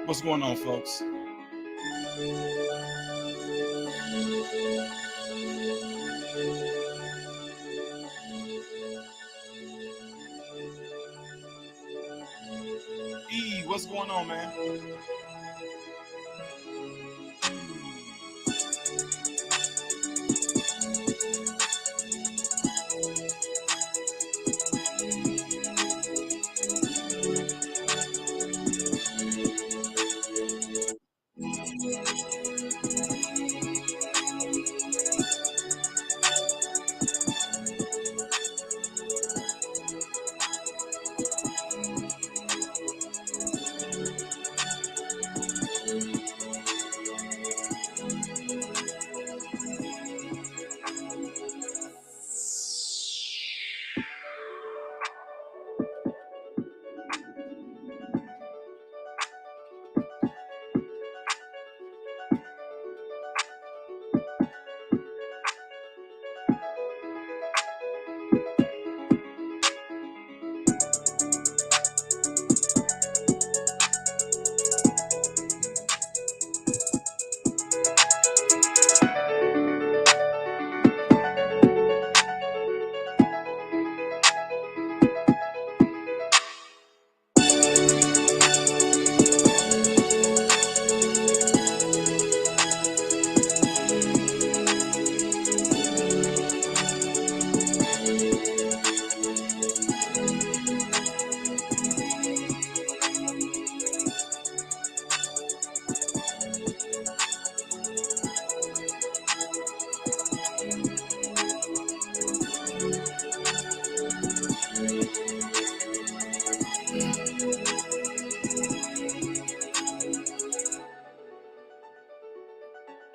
What's going on, folks? E, what's going on, man?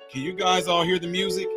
Can you guys all hear the music?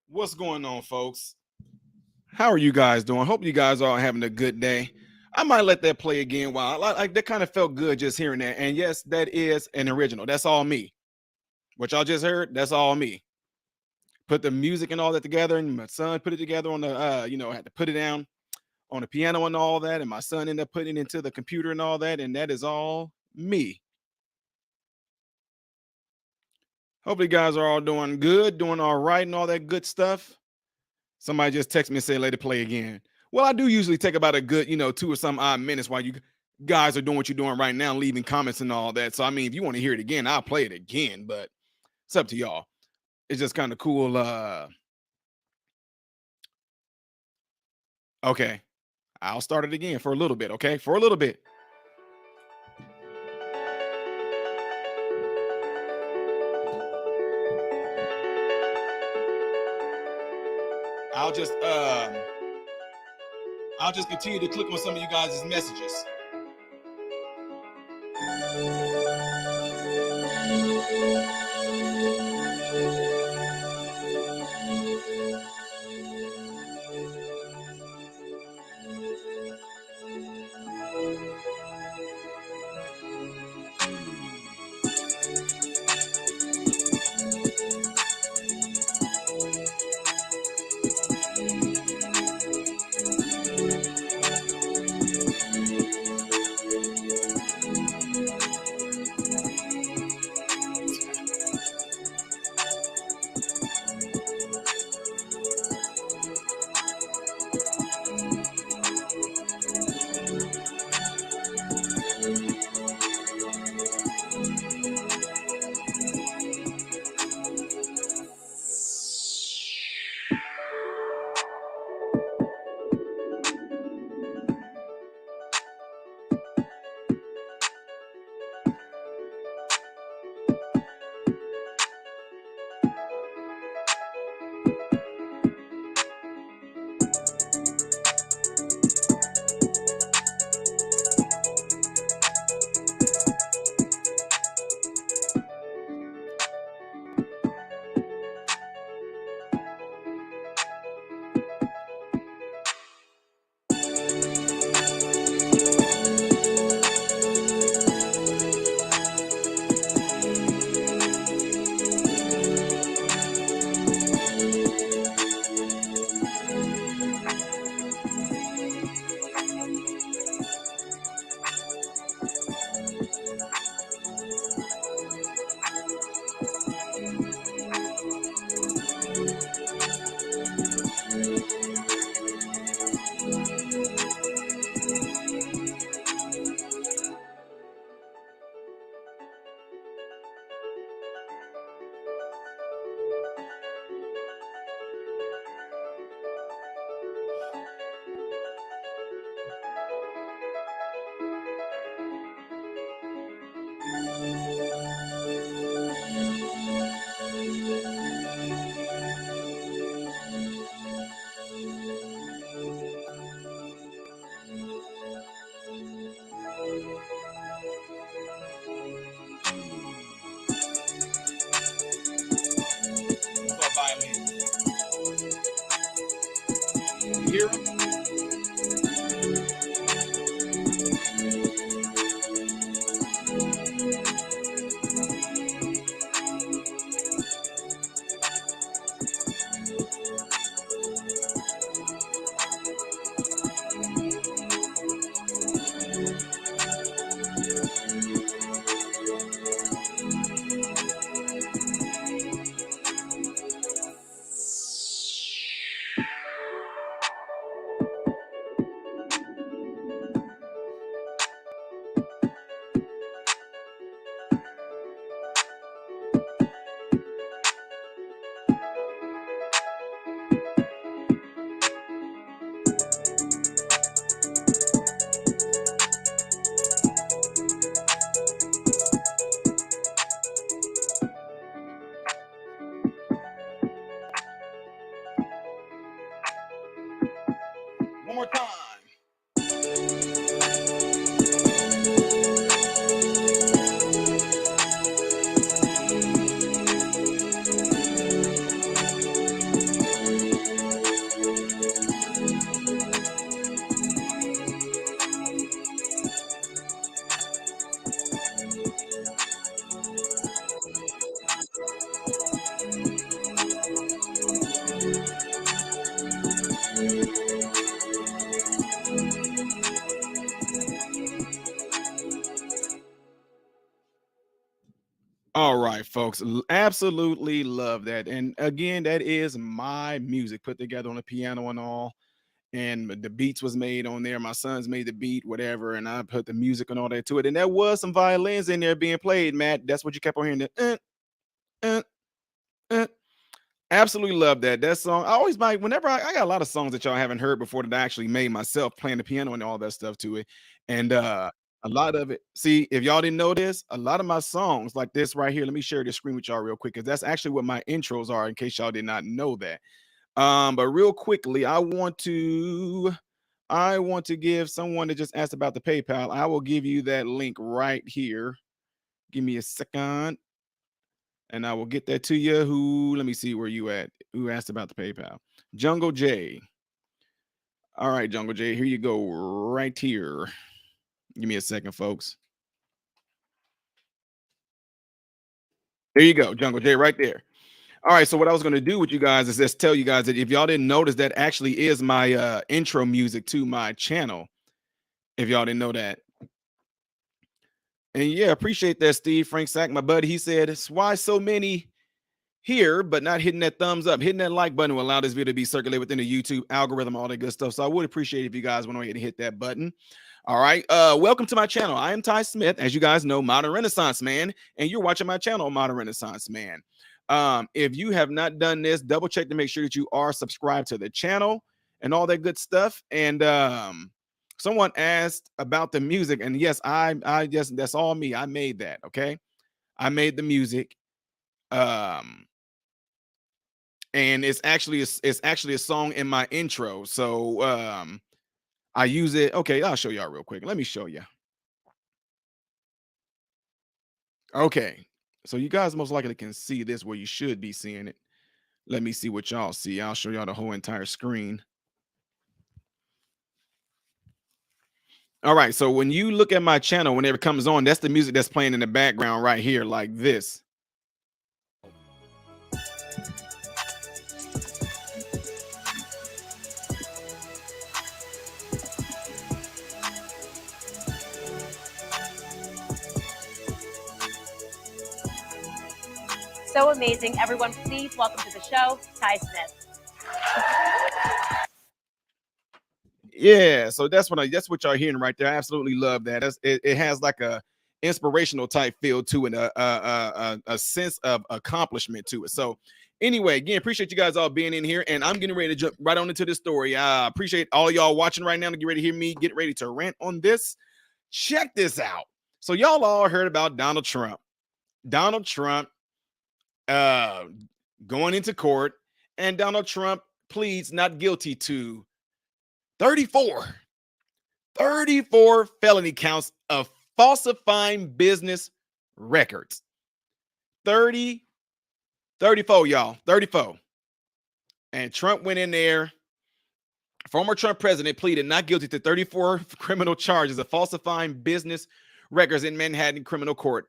What's going on, folks? How are you guys doing? Hope you guys are having a good day. I might let that play again. While like that kind of felt good just hearing that. And yes, that is an original. That's all me. What y'all just heard, that's all me. Put the music and all that together, and my son put it together on the had to put it down on the piano and all that, and my son ended up putting it into the computer and all that, and that is all me. Hopefully, you guys are all doing good, doing all right, and all that good stuff. Somebody just text me and said, let it play again. Well, I do usually take about a good, 2 or some odd minutes while you guys are doing what you're doing right now, leaving comments and all that. So I mean, if you want to hear it again, I'll play it again, but it's up to y'all. It's just kind of cool. Okay. I'll start it again for a little bit, okay? For a little bit. I'll just um I'll just continue to click on some of you guys' messages. Hear 'em? One more time. All right, folks. Absolutely love that. And again, that is my music put together on the piano and all. and the beats was made on there. My sons made the beat, whatever, and I put the music and all that to it. And there was some violins in there being played, Matt. That's what you kept on hearing. Uh, uh. Absolutely love that song. I always buy whenever I got a lot of songs that y'all haven't heard before that I actually made myself, playing the piano and all that stuff to it. And a lot of it, see, if y'all didn't know this, a lot of my songs like this right here. Let me share this screen with y'all real quick, because that's actually what my intros are, in case y'all did not know that. But real quickly, I want to give someone that just asked about the PayPal. I will give you that link right here. Give me a second, and I will get that to you. Let me see where you at. Who asked about the PayPal? Jungle J. All right, Jungle J, here you go, right here. Give me a second, folks. There you go, Jungle J, right there. All right, so what I was going to do with you guys is just tell you guys that if y'all didn't notice, that actually is my intro music to my channel. If y'all didn't know that. And yeah, appreciate that, Steve Frank Sack, my buddy. He said, it's why so many here, but not hitting that thumbs up. Hitting that like button will allow this video to be circulated within the YouTube algorithm, all that good stuff. So I would appreciate if you guys went ahead and hit that button. All right. Welcome to my channel. I am Ty Smith, as you guys know, Modern Renaissance Man, and you're watching my channel, Modern Renaissance Man. If you have not done this, double check to make sure that you are subscribed to the channel and all that good stuff. And someone asked about the music, and yes, I just, that's all me. I made that. Okay. I made the music. And it's actually a song in my intro. So I use it. Okay, I'll show y'all real quick. Let me show you. Okay, so you guys most likely can see this where you should be seeing it. Let me see what y'all see. I'll show y'all the whole entire screen. All right, so when you look at my channel, whenever it comes on, that's the music that's playing in the background right here, like this. So amazing. Everyone, please welcome to the show, Ty Smith. Yeah, so that's what y'all hearing right there. I absolutely love that. It has like a inspirational type feel to it, a sense of accomplishment to it. So anyway, again, appreciate you guys all being in here, and I'm getting ready to jump right on into this story. I appreciate all y'all watching right now to get ready to hear me get ready to rant on this. Check this out. So y'all all heard about Donald Trump. Donald Trump going into court, and Donald Trump pleads not guilty to 34 felony counts of falsifying business records. 34, y'all. 34. And Trump went in there. Former Trump president pleaded not guilty to 34 criminal charges of falsifying business records in Manhattan criminal court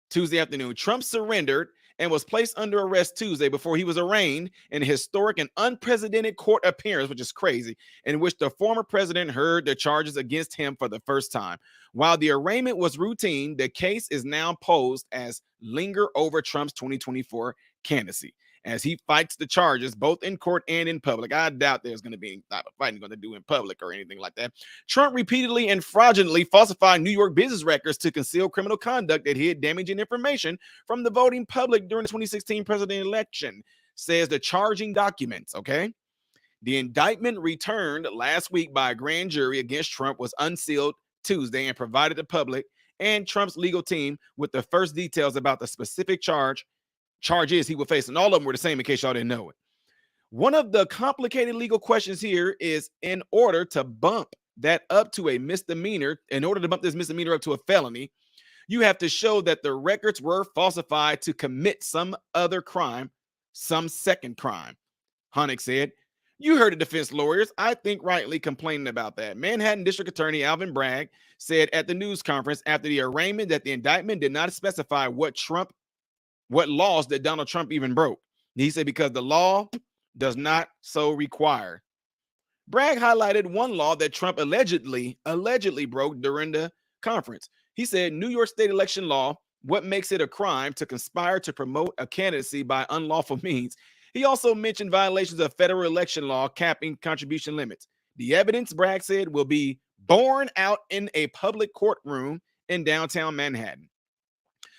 Tuesday afternoon. Trump surrendered and was placed under arrest Tuesday before he was arraigned in a historic and unprecedented court appearance, which is crazy, in which the former president heard the charges against him for the first time. While the arraignment was routine, the case is now posed as linger over Trump's 2024 candidacy as he fights the charges both in court and in public. I doubt there's going to be any type of fighting going to do in public or anything like that. Trump repeatedly and fraudulently falsified New York business records to conceal criminal conduct that hid damaging information from the voting public during the 2016 presidential election, says the charging documents. Okay. The indictment returned last week by a grand jury against Trump was unsealed Tuesday and provided the public and Trump's legal team with the first details about the specific charges he will face, and all of them were the same in case y'all didn't know it. One of the complicated legal questions here is, in order to bump that up to a misdemeanor, in order to bump this misdemeanor up to a felony, you have to show that the records were falsified to commit some other crime, some second crime, Honeck said. You heard the defense lawyers, I think rightly, complaining about that. Manhattan District Attorney Alvin Bragg said at the news conference after the arraignment that the indictment did not specify what laws that Donald Trump even broke. He said because the law does not so require. Bragg highlighted one law that Trump allegedly broke during the conference. He said New York state election law, what makes it a crime to conspire to promote a candidacy by unlawful means. He also mentioned violations of federal election law capping contribution limits. The evidence, Bragg said, will be borne out in a public courtroom in downtown Manhattan.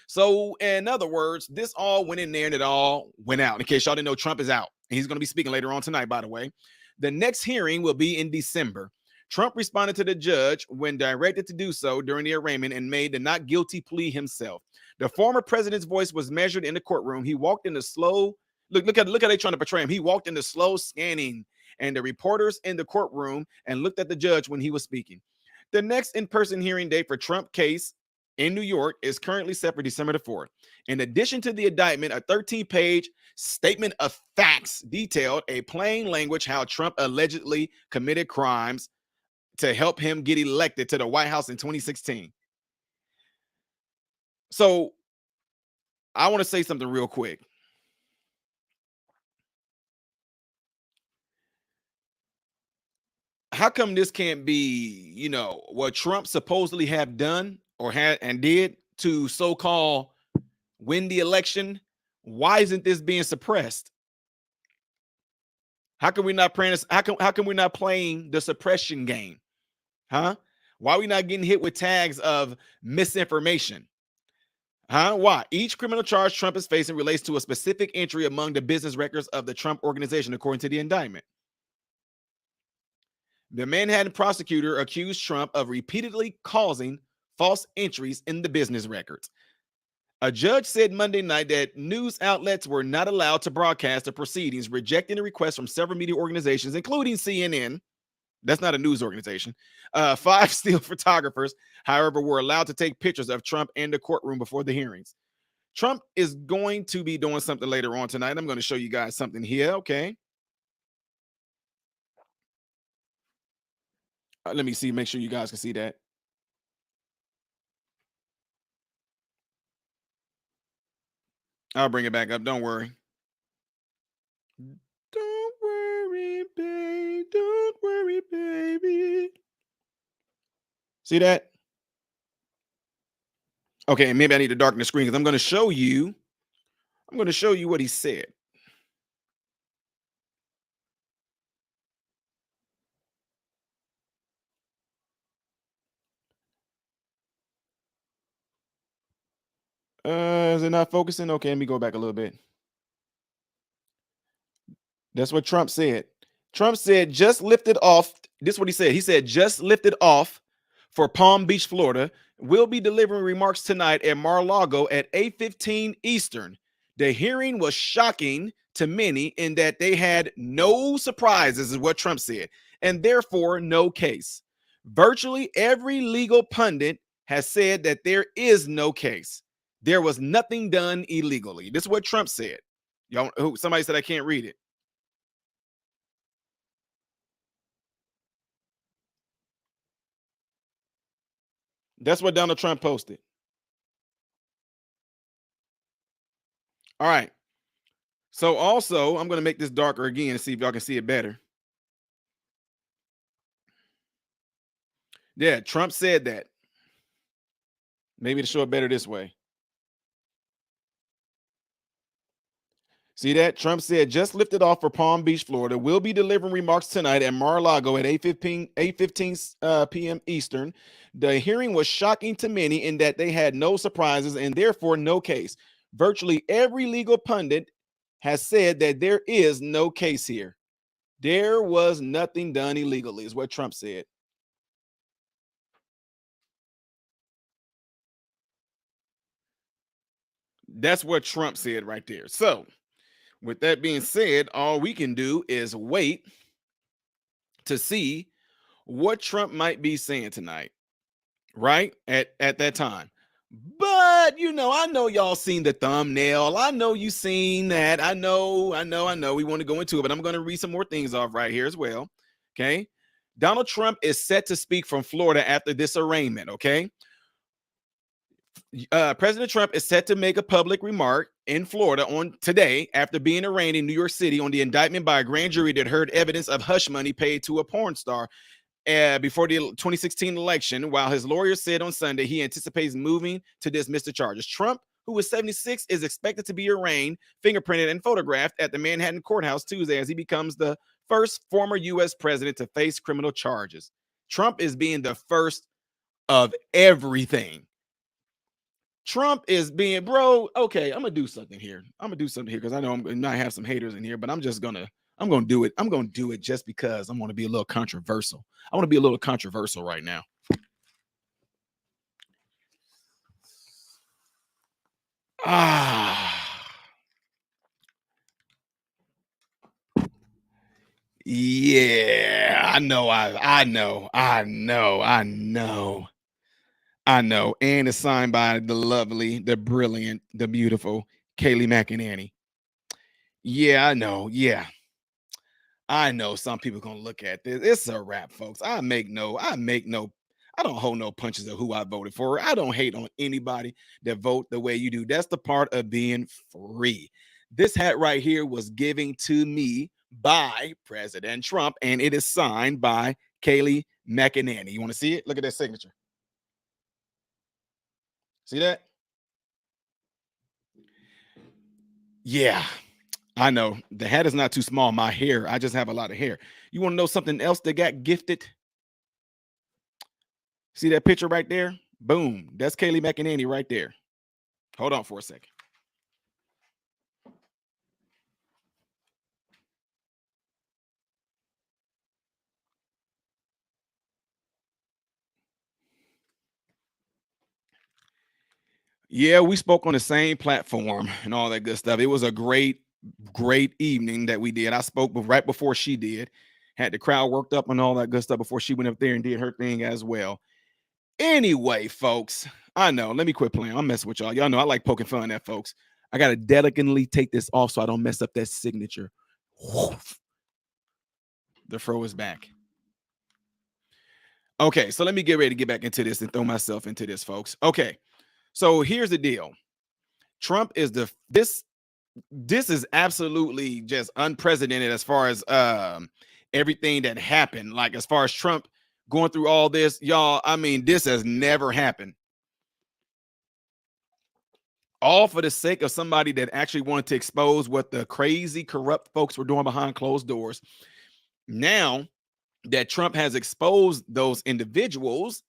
So, in other words, this all went in there and it all went out. In case y'all didn't know, Trump is out. And he's going to be speaking later on tonight, by the way. The next hearing will be in December. Trump responded to the judge when directed to do so during the arraignment and made the not guilty plea himself. The former president's voice was measured in the courtroom. He walked in the slow, look how they trying to portray him. He walked in the slow scanning and the reporters in the courtroom and looked at the judge when he was speaking. The next in-person hearing date for Trump case in New York is currently set for December the 4th. In addition to the indictment, a 13-page statement of facts detailed a plain language how Trump allegedly committed crimes to help him get elected to the White House in 2016. So I want to say something real quick. How come this can't be, what Trump supposedly have done or had and did to so-called win the election? Why isn't this being suppressed? How can we not playing this? How can we not playing the suppression game? Huh? Why are we not getting hit with tags of misinformation? Huh? Why? Each criminal charge Trump is facing relates to a specific entry among the business records of the Trump organization, according to the indictment. The Manhattan prosecutor accused Trump of repeatedly causing false entries in the business records. A judge said Monday night that news outlets were not allowed to broadcast the proceedings, rejecting a request from several media organizations, including CNN. That's not a news organization. 5 still photographers, however, were allowed to take pictures of Trump in the courtroom before the hearings. Trump is going to be doing something later on tonight. I'm going to show you guys something here. Okay. Let me see, make sure you guys can see that. I'll bring it back up. Don't worry. Don't worry, baby. Don't worry, baby. See that? Okay, maybe I need to darken the screen because I'm going to show you what he said. Is it not focusing? Okay, let me go back a little bit. That's what Trump said. Trump said, just lifted off. This is what he said. He said, just lifted off for Palm Beach, Florida. Will be delivering remarks tonight at Mar-a-Lago at 8:15 Eastern. The hearing was shocking to many in that they had no surprises, is what Trump said, and therefore no case. Virtually every legal pundit has said that there is no case. There was nothing done illegally. This is what Trump said. Y'all, somebody said I can't read it. That's what Donald Trump posted. All right. So also, I'm going to make this darker again and see if y'all can see it better. Yeah, Trump said that. Maybe to show it better this way. See that? Trump said, just lifted off for Palm Beach, Florida. Will be delivering remarks tonight at Mar-a-Lago at 8:15 p.m. Eastern. The hearing was shocking to many in that they had no surprises and therefore no case. Virtually every legal pundit has said that there is no case here. There was nothing done illegally, is what Trump said. That's what Trump said right there. So, with that being said, all we can do is wait to see what Trump might be saying tonight, right? At that time. But I know y'all seen the thumbnail. I know you seen that. I know. We want to go into it, but I'm going to read some more things off right here as well. Okay. Donald Trump is set to speak from Florida after this arraignment. Okay. President Trump is set to make a public remark in Florida on today after being arraigned in New York City on the indictment by a grand jury that heard evidence of hush money paid to a porn star before the 2016 election. While his lawyer said on Sunday he anticipates moving to dismiss the charges. Trump, who is 76, is expected to be arraigned, fingerprinted, and photographed at the Manhattan courthouse Tuesday as he becomes the first former U.S. president to face criminal charges. Trump is being the first of everything. Trump is being, bro, okay, I'm gonna do something here. I'm gonna do something here because I know I'm gonna have some haters in here, but I'm gonna do it. I'm gonna do it just because I'm gonna be a little controversial. I want to be a little controversial right now. Yeah, I know, and it's signed by the lovely, the brilliant, the beautiful Kayleigh McEnany. Yeah, I know. Yeah, I know some people gonna look at this. It's a wrap, folks. I don't hold no punches of who I voted for. I don't hate on anybody that vote the way you do. That's the part of being free. This hat right here was given to me by President Trump, and it is signed by Kayleigh McEnany. You want to see it? Look at that signature. See that? Yeah, I know. The hat is not too small. My hair, I just have a lot of hair. You want to know something else that got gifted? See that picture right there? Boom. That's Kayleigh McEnany right there. Hold on for a second. Yeah, we spoke on the same platform and all that good stuff. It was a great evening that we did. I spoke right before she did. Had the crowd worked up and all that good stuff before she went up there and did her thing as well. Anyway, folks, I know. Let me quit playing. I'm messing with y'all. Y'all know I like poking fun at folks. I gotta delicately take this off so I don't mess up that signature. The fro is back. Okay, so let me get ready to get back into this and throw myself into this, folks. Okay, so here's the deal. Trump is this is absolutely just unprecedented as far as everything that happened. Like as far as Trump going through all this, y'all, I mean, this has never happened. All for the sake of somebody that actually wanted to expose what the crazy corrupt folks were doing behind closed doors. Now that Trump has exposed those individuals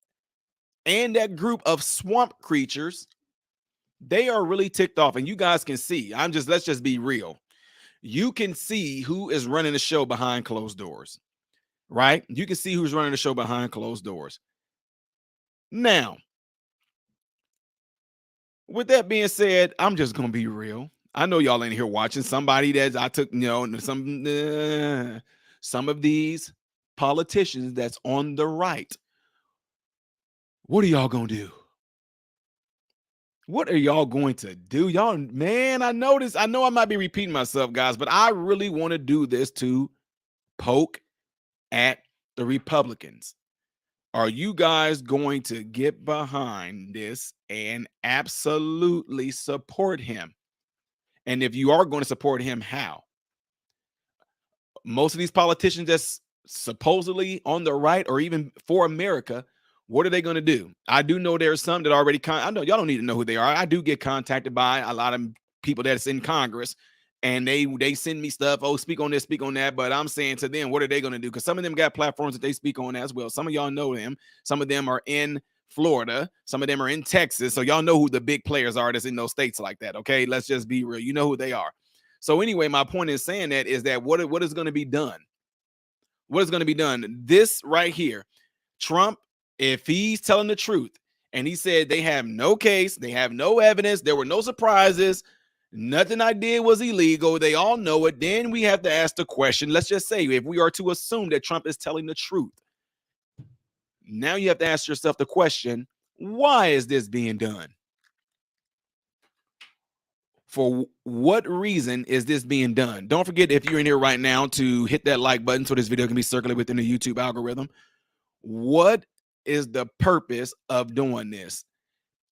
and that group of swamp creatures, they are really ticked off. And you guys can see, let's just be real. You can see who is running the show behind closed doors, right? You can see who's running the show behind closed doors. Now, with that being said, I'm just going to be real. I know y'all ain't here watching somebody that I took, some of these politicians that's on the right. What are y'all going to do? What are y'all going to do? Y'all, man, I know I might be repeating myself, guys, but I really want to do this to poke at the Republicans. Are you guys going to get behind this and absolutely support him? And if you are going to support him, how? Most of these politicians that's supposedly on the right or even for America, what are they going to do? I do know there's some that already I know y'all don't need to know who they are. I do get contacted by a lot of people that's in Congress, and they send me stuff. Oh, speak on this, speak on that. But I'm saying to them, what are they going to do? Because some of them got platforms that they speak on as well. Some of y'all know them. Some of them are in Florida. Some of them are in Texas. So y'all know who the big players are that's in those states like that. Okay, let's just be real. You know who they are. So anyway, my point is saying that is that what is going to be done? What is going to be done? This right here, Trump, if he's telling the truth, and he said they have no case, they have no evidence, there were no surprises, nothing I did was illegal, they all know it, then we have to ask the question. Let's just say if we are to assume that Trump is telling the truth, now you have to ask yourself the question, why is this being done? For what reason is this being done? Don't forget, if you're in here right now, to hit that like button so this video can be circulated within the YouTube algorithm. What is the purpose of doing this?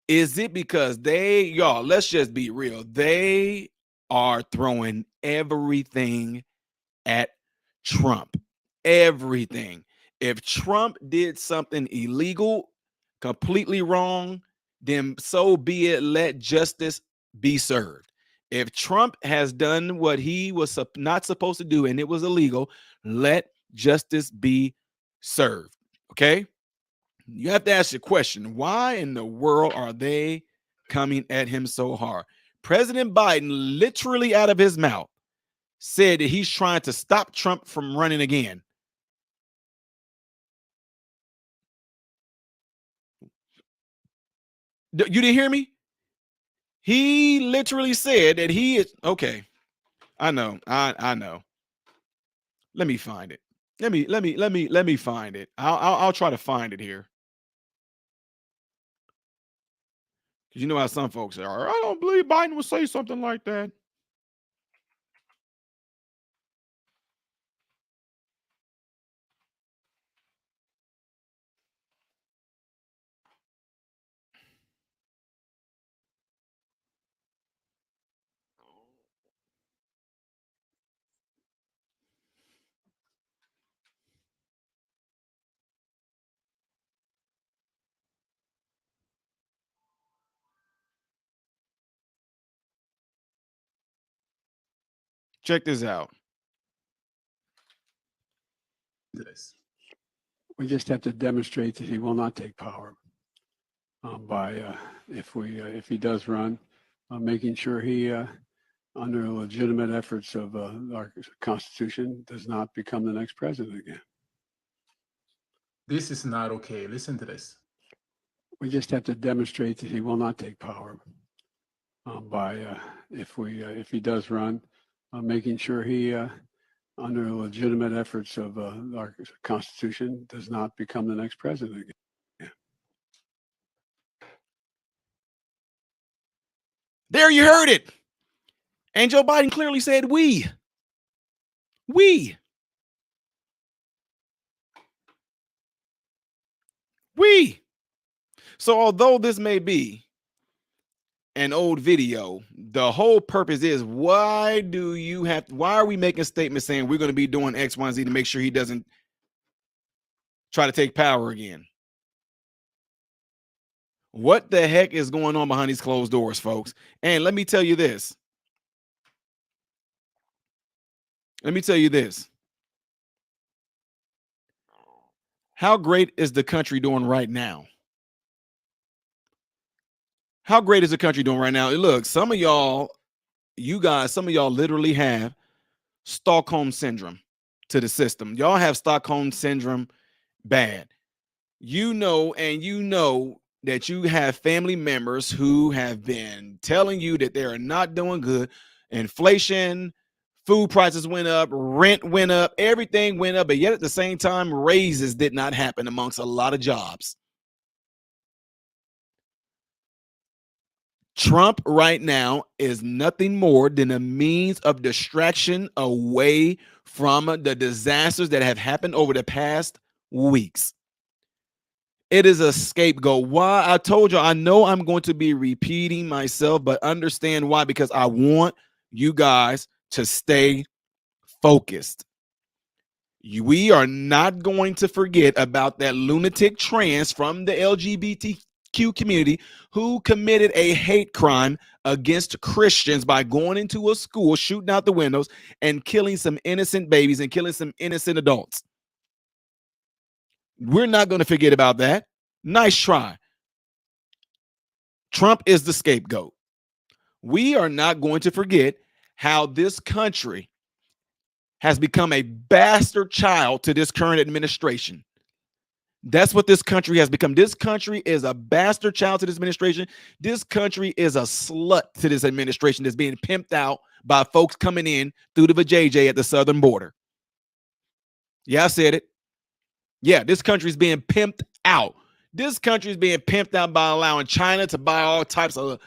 Is it because y'all, let's just be real, they are throwing everything at Trump. Everything. If Trump did something illegal, completely wrong, then so be it. Let justice be served. If Trump has done what he was not supposed to do and it was illegal, let justice be served. Okay? You have to ask the question, why in the world are they coming at him so hard? President Biden, literally out of his mouth, said that he's trying to stop Trump from running again. You didn't hear me? He literally said that he is okay. I know. I know. Let me find it. Let me find it. I'll try to find it here. Because you know how some folks are. I don't believe Biden would say something like that. Check this out. We just have to demonstrate that he will not take power by if he does run, making sure he, under legitimate efforts of our Constitution, does not become the next president again. This is not okay. Listen to this. We just have to demonstrate that he will not take power by if he does run, making sure he, under legitimate efforts of our Constitution, does not become the next president again. There you heard it. And Joe Biden clearly said we. So although this may be an old video, the whole purpose is why are we making statements saying we're going to be doing X, Y, and Z to make sure he doesn't try to take power again? What the heck is going on behind these closed doors, folks? And let me tell you this. How great is the country doing right now? How great is the country doing right now? Look, some of y'all literally have Stockholm syndrome to the system. Y'all have Stockholm syndrome bad. You know that you have family members who have been telling you that they are not doing good. Inflation, food prices went up, rent went up, everything went up, but yet at the same time, raises did not happen amongst a lot of jobs. Trump right now is nothing more than a means of distraction away from the disasters that have happened over the past weeks. It is a scapegoat. Why? I told you, I know I'm going to be repeating myself, but understand why, because I want you guys to stay focused. We are not going to forget about that lunatic trans from the LGBTQ community who committed a hate crime against Christians by going into a school, shooting out the windows, and killing some innocent babies and killing some innocent adults. We're not going to forget about that. Nice try. Trump is the scapegoat. We are not going to forget how this country has become a bastard child to this current administration. That's what this country has become. This country is a bastard child to this administration. This country is a slut to this administration that's being pimped out by folks coming in through the vajayjay at the southern border. Yeah, I said it. Yeah, this country is being pimped out. This country is being pimped out by allowing China to buy all types of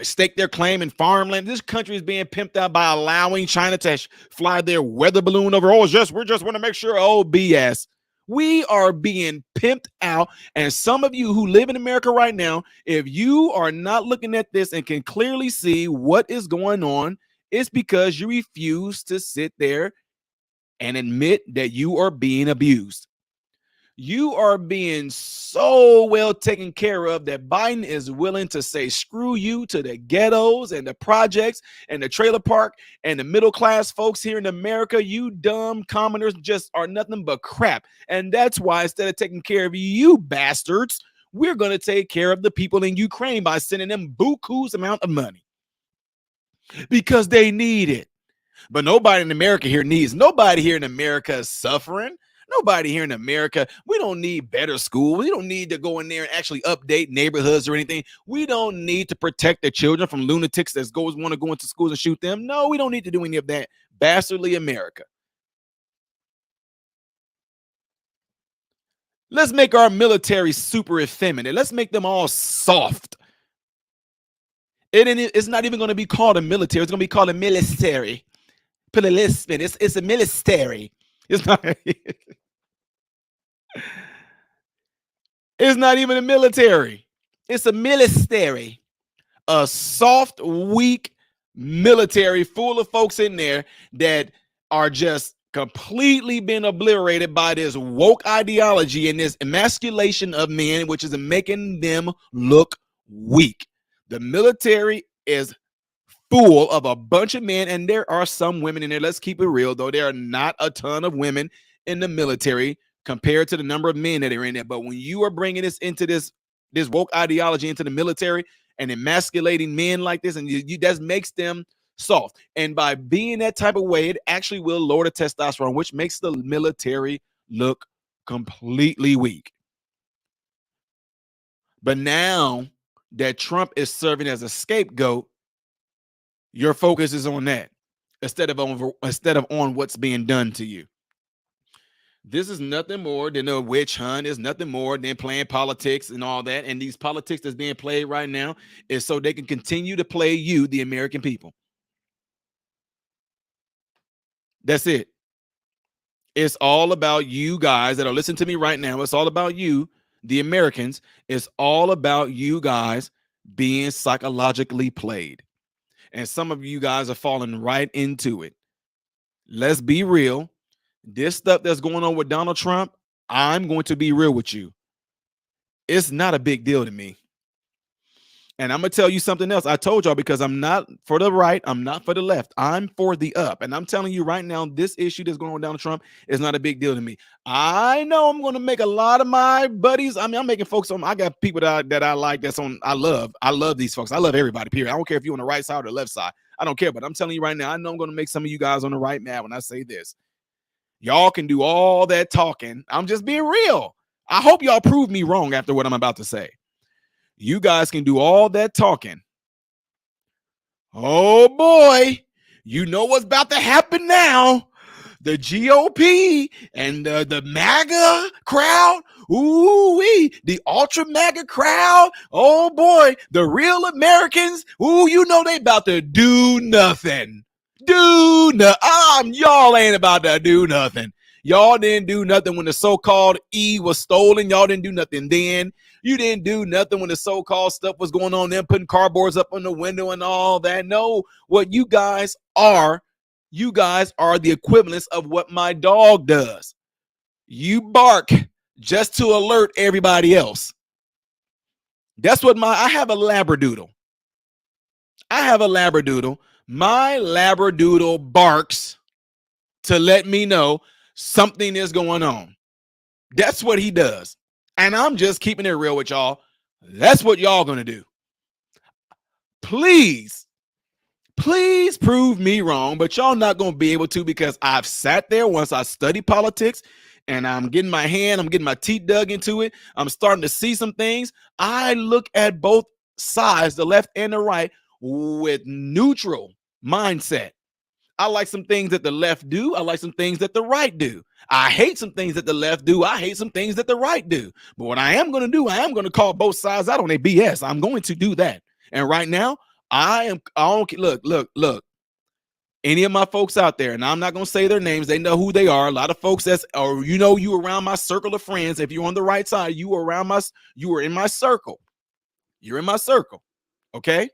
stake their claim in farmland. This country is being pimped out by allowing China to fly their weather balloon over. Oh, we just want to make sure. Oh, BS. We are being pimped out. And some of you who live in America right now, if you are not looking at this and can clearly see what is going on, it's because you refuse to sit there and admit that you are being abused. You are being so well taken care of that Biden is willing to say screw you to the ghettos and the projects and the trailer park and the middle class folks here in America. You dumb commoners just are nothing but crap. And that's why instead of taking care of you bastards, we're going to take care of the people in Ukraine by sending them buku's amount of money because they need it. But nobody in America here needs. Nobody here in America is suffering. Nobody here in America, we don't need better school. We don't need to go in there and actually update neighborhoods or anything. We don't need to protect the children from lunatics that want to go into schools and shoot them. No, we don't need to do any of that. Bastardly America. Let's make our military super effeminate. Let's make them all soft. It's not even going to be called a military. It's going to be called a military. It's a military. It's not. It's not even a military. It's a military. A soft, weak military full of folks in there that are just completely been obliterated by this woke ideology and this emasculation of men, which is making them look weak. The military is full of a bunch of men, and there are some women in there. Let's keep it real, though. There are not a ton of women in the military compared to the number of men that are in there. But when you are bringing this into this woke ideology into the military and emasculating men like this, and that makes them soft. And by being that type of way, it actually will lower the testosterone, which makes the military look completely weak. But now that Trump is serving as a scapegoat, your focus is on that instead of on what's being done to you. This is nothing more than a witch hunt. It's nothing more than playing politics and all that. And these politics that's being played right now is so they can continue to play you, the American people. That's it. It's all about you guys that are listening to me right now. It's all about you, the Americans. It's all about you guys being psychologically played. And some of you guys are falling right into it. Let's be real. This stuff that's going on with Donald Trump, I'm going to be real with you. It's not a big deal to me. And I'm going to tell you something else. I told y'all, because I'm not for the right. I'm not for the left. I'm for the up. And I'm telling you right now, this issue that's going on with Donald Trump is not a big deal to me. I know I'm going to make a lot of my buddies. I mean, I'm making folks on. I got people that I like that's on. I love these folks. I love everybody, period. I don't care if you're on the right side or the left side. I don't care. But I'm telling you right now, I know I'm going to make some of you guys on the right mad when I say this. Y'all can do all that talking. I'm just being real. I hope y'all prove me wrong after what I'm about to say. You guys can do all that talking. Oh boy, you know what's about to happen now. The GOP and the MAGA crowd. Ooh-wee, the ultra MAGA crowd. Oh boy, the real Americans. Ooh, you know they about to do nothing. Y'all ain't about to do nothing. Y'all didn't do nothing when the so-called E was stolen. Y'all didn't do nothing then. You didn't do nothing when the so-called stuff was going on there, putting cardboards up on the window and all that. No, what you guys are the equivalents of what my dog does. You bark just to alert everybody else. That's what I have a Labradoodle. My Labradoodle barks to let me know something is going on. That's what he does. And I'm just keeping it real with y'all. That's what y'all gonna do. Please prove me wrong, but y'all not gonna be able to, because I've sat there once I studied politics and I'm getting my teeth dug into it. I'm starting to see some things. I look at both sides, the left and the right, with neutral mindset. I like some things that the left do. I like some things that the right do. I hate some things that the left do. I hate some things that the right do. But what I am going to do, I am going to call both sides out on their BS. I'm going to do that. And right now, look. Any of my folks out there, and I'm not going to say their names. They know who they are. A lot of folks you around my circle of friends. If you're on the right side, you are in my circle. You're in my circle. Okay?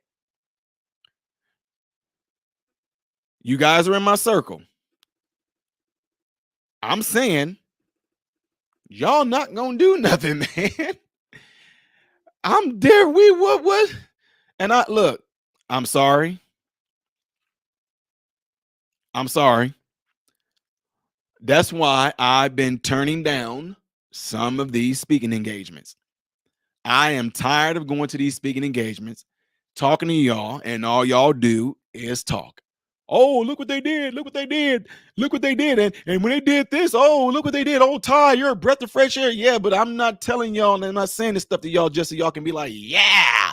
You guys are in my circle. I'm saying Y'all not gonna do nothing, man. I'm there. What? And I look, I'm sorry. I'm sorry. That's why I've been turning down some of these speaking engagements. I am tired of going to these speaking engagements, talking to y'all, and all y'all do is talk. Oh, look what they did. Look what they did. Look what they did. And when they did this, oh, look what they did. Oh, Ty, you're a breath of fresh air. Yeah, but I'm not telling y'all and I'm not saying this stuff to y'all just so y'all can be like, yeah.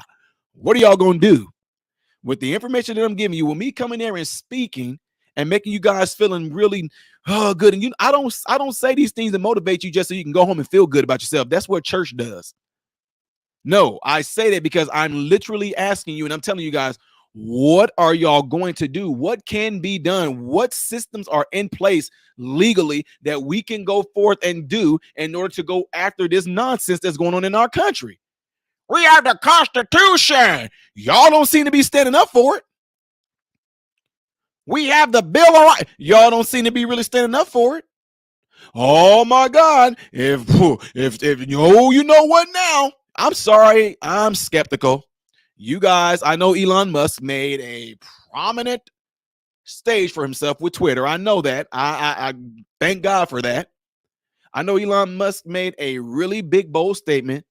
What are y'all going to do? With the information that I'm giving you, with me coming there and speaking and making you guys feeling really good. And I don't say these things to motivate you just so you can go home and feel good about yourself. That's what church does. No, I say that because I'm literally asking you and I'm telling you guys, what are y'all going to do? What can be done? What systems are in place legally that we can go forth and do in order to go after this nonsense that's going on in our country? We have the Constitution. Y'all don't seem to be standing up for it. We have the Bill of Rights. Y'all don't seem to be really standing up for it. Oh my God. If you know what now? I'm sorry. I'm skeptical. You guys, I know Elon Musk made a prominent stage for himself with Twitter. I know that. I thank God for that. I know Elon Musk made a really big, bold statement.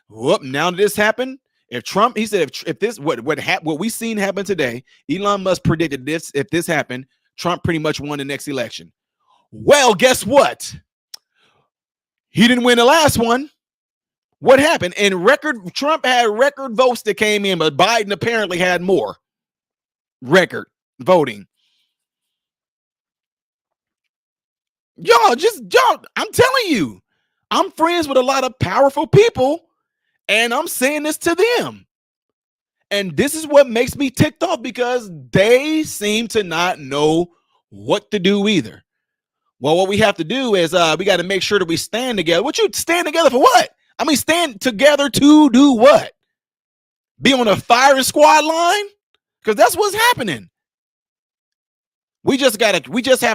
Whoop, now that this happened, if Trump, he said, if this, what we seen happen today, Elon Musk predicted this, if this happened, Trump pretty much won the next election. Well, guess what? He didn't win the last one. What happened? Trump had record votes that came in, but Biden apparently had more record voting. Y'all, I'm telling you, I'm friends with a lot of powerful people, and I'm saying this to them. And this is what makes me ticked off because they seem to not know what to do either. Well, what we have to do is we got to make sure that we stand together. What you stand together for what? I mean, stand together to do what? Be on a firing squad line? Because that's what's happening. We just have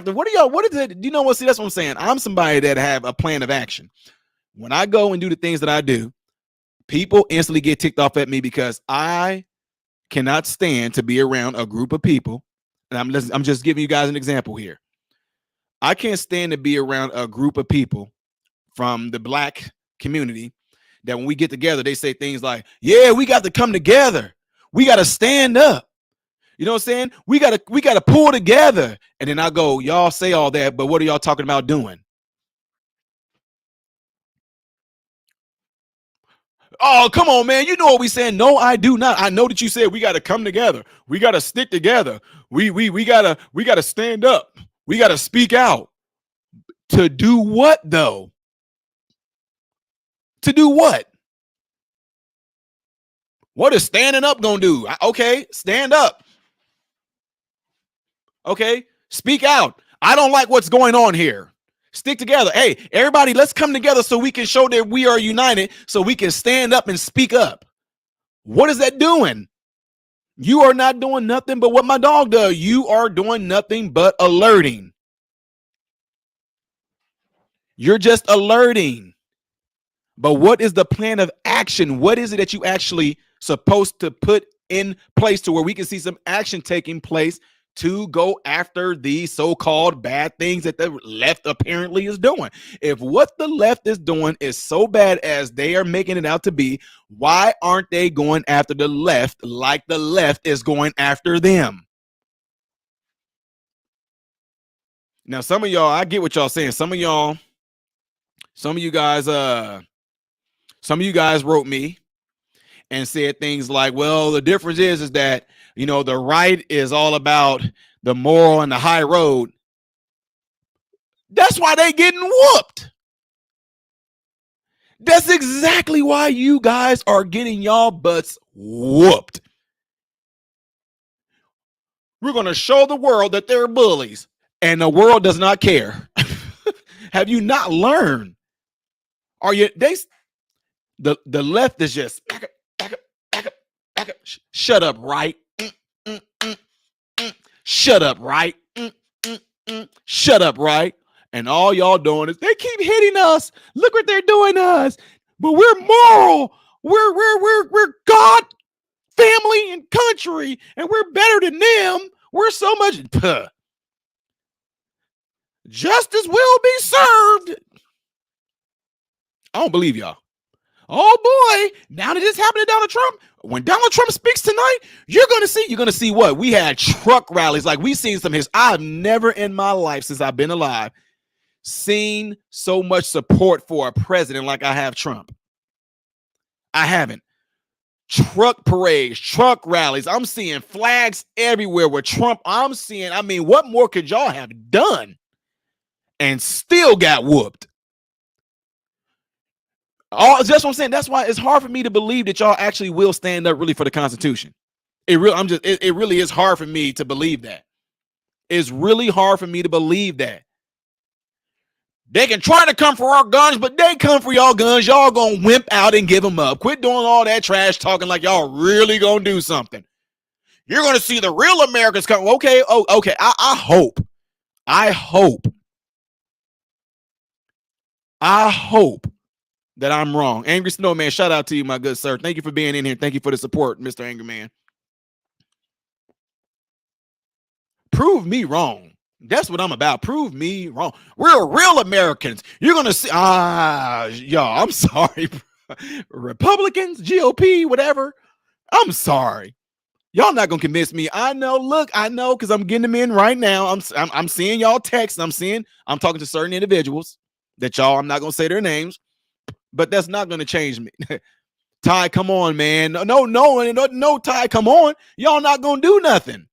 to, what is it? You know what? See, that's what I'm saying. I'm somebody that have a plan of action. When I go and do the things that I do, people instantly get ticked off at me because I cannot stand to be around a group of people. And I'm just giving you guys an example here. I can't stand to be around a group of people from the black community that when we get together, they say things like, yeah, we got to come together. We got to stand up. You know what I'm saying? We got to pull together. And then I go, y'all say all that, but what are y'all talking about doing? Oh, come on, man. You know what we saying? No, I do not. I know that you said we got to come together. We got to stick together. We gotta stand up. We got to speak out. To do what though? To do what? What is standing up gonna do? Okay, stand up. Okay, speak out. I don't like what's going on here. Stick together. Hey, everybody, let's come together so we can show that we are united, so we can stand up and speak up. What is that doing? You are not doing nothing but what my dog does. You are doing nothing but alerting. You're just alerting. But what is the plan of action? What is it that you actually supposed to put in place to where we can see some action taking place to go after these so-called bad things that the left apparently is doing? If what the left is doing is so bad as they are making it out to be, why aren't they going after the left like the left is going after them? Now, some of y'all, I get what y'all saying. Some of you guys wrote me and said things like, well, the difference is that, you know, the right is all about the moral and the high road. That's why they getting whooped. That's exactly why you guys are getting y'all butts whooped. We're going to show the world that they're bullies, and the world does not care. Have you not learned? Are you, the left is just back up. Shut up, right? Shut up, right? Shut up, right? And all y'all doing is they keep hitting us. Look what they're doing to us. But we're moral. We're God, family, and country, and we're better than them. We're so much. Justice will be served. I don't believe y'all. Oh boy, now that this happened to Donald Trump, when Donald Trump speaks tonight, you're gonna see what? We had truck rallies, like we seen some his. I've never in my life since I've been alive seen so much support for a president like I have Trump. I haven't. Truck parades, truck rallies. I'm seeing flags everywhere with Trump. I mean, what more could y'all have done and still got whooped? That's what I'm saying. That's why it's hard for me to believe that y'all actually will stand up really for the Constitution. It really is hard for me to believe that. It's really hard for me to believe that. They can try to come for our guns, but they come for y'all guns. Y'all gonna wimp out and give them up. Quit doing all that trash talking like y'all really gonna do something. You're gonna see the real Americans come. Okay. I hope that I'm wrong. Angry Snowman, shout out to you, my good sir. Thank you for being in here. Thank you for the support, Mr. Angry Man. Prove me wrong. That's what I'm about. Prove me wrong. We're real Americans. You're going to see. Y'all, I'm sorry. Republicans, GOP, whatever. I'm sorry. Y'all not going to convince me. I know. Look, I know because I'm getting them in right now. I'm seeing y'all text. I'm talking to certain individuals that y'all, I'm not going to say their names, but that's not going to change me. Ty, come on, man. No, Ty, come on. Y'all not going to do nothing.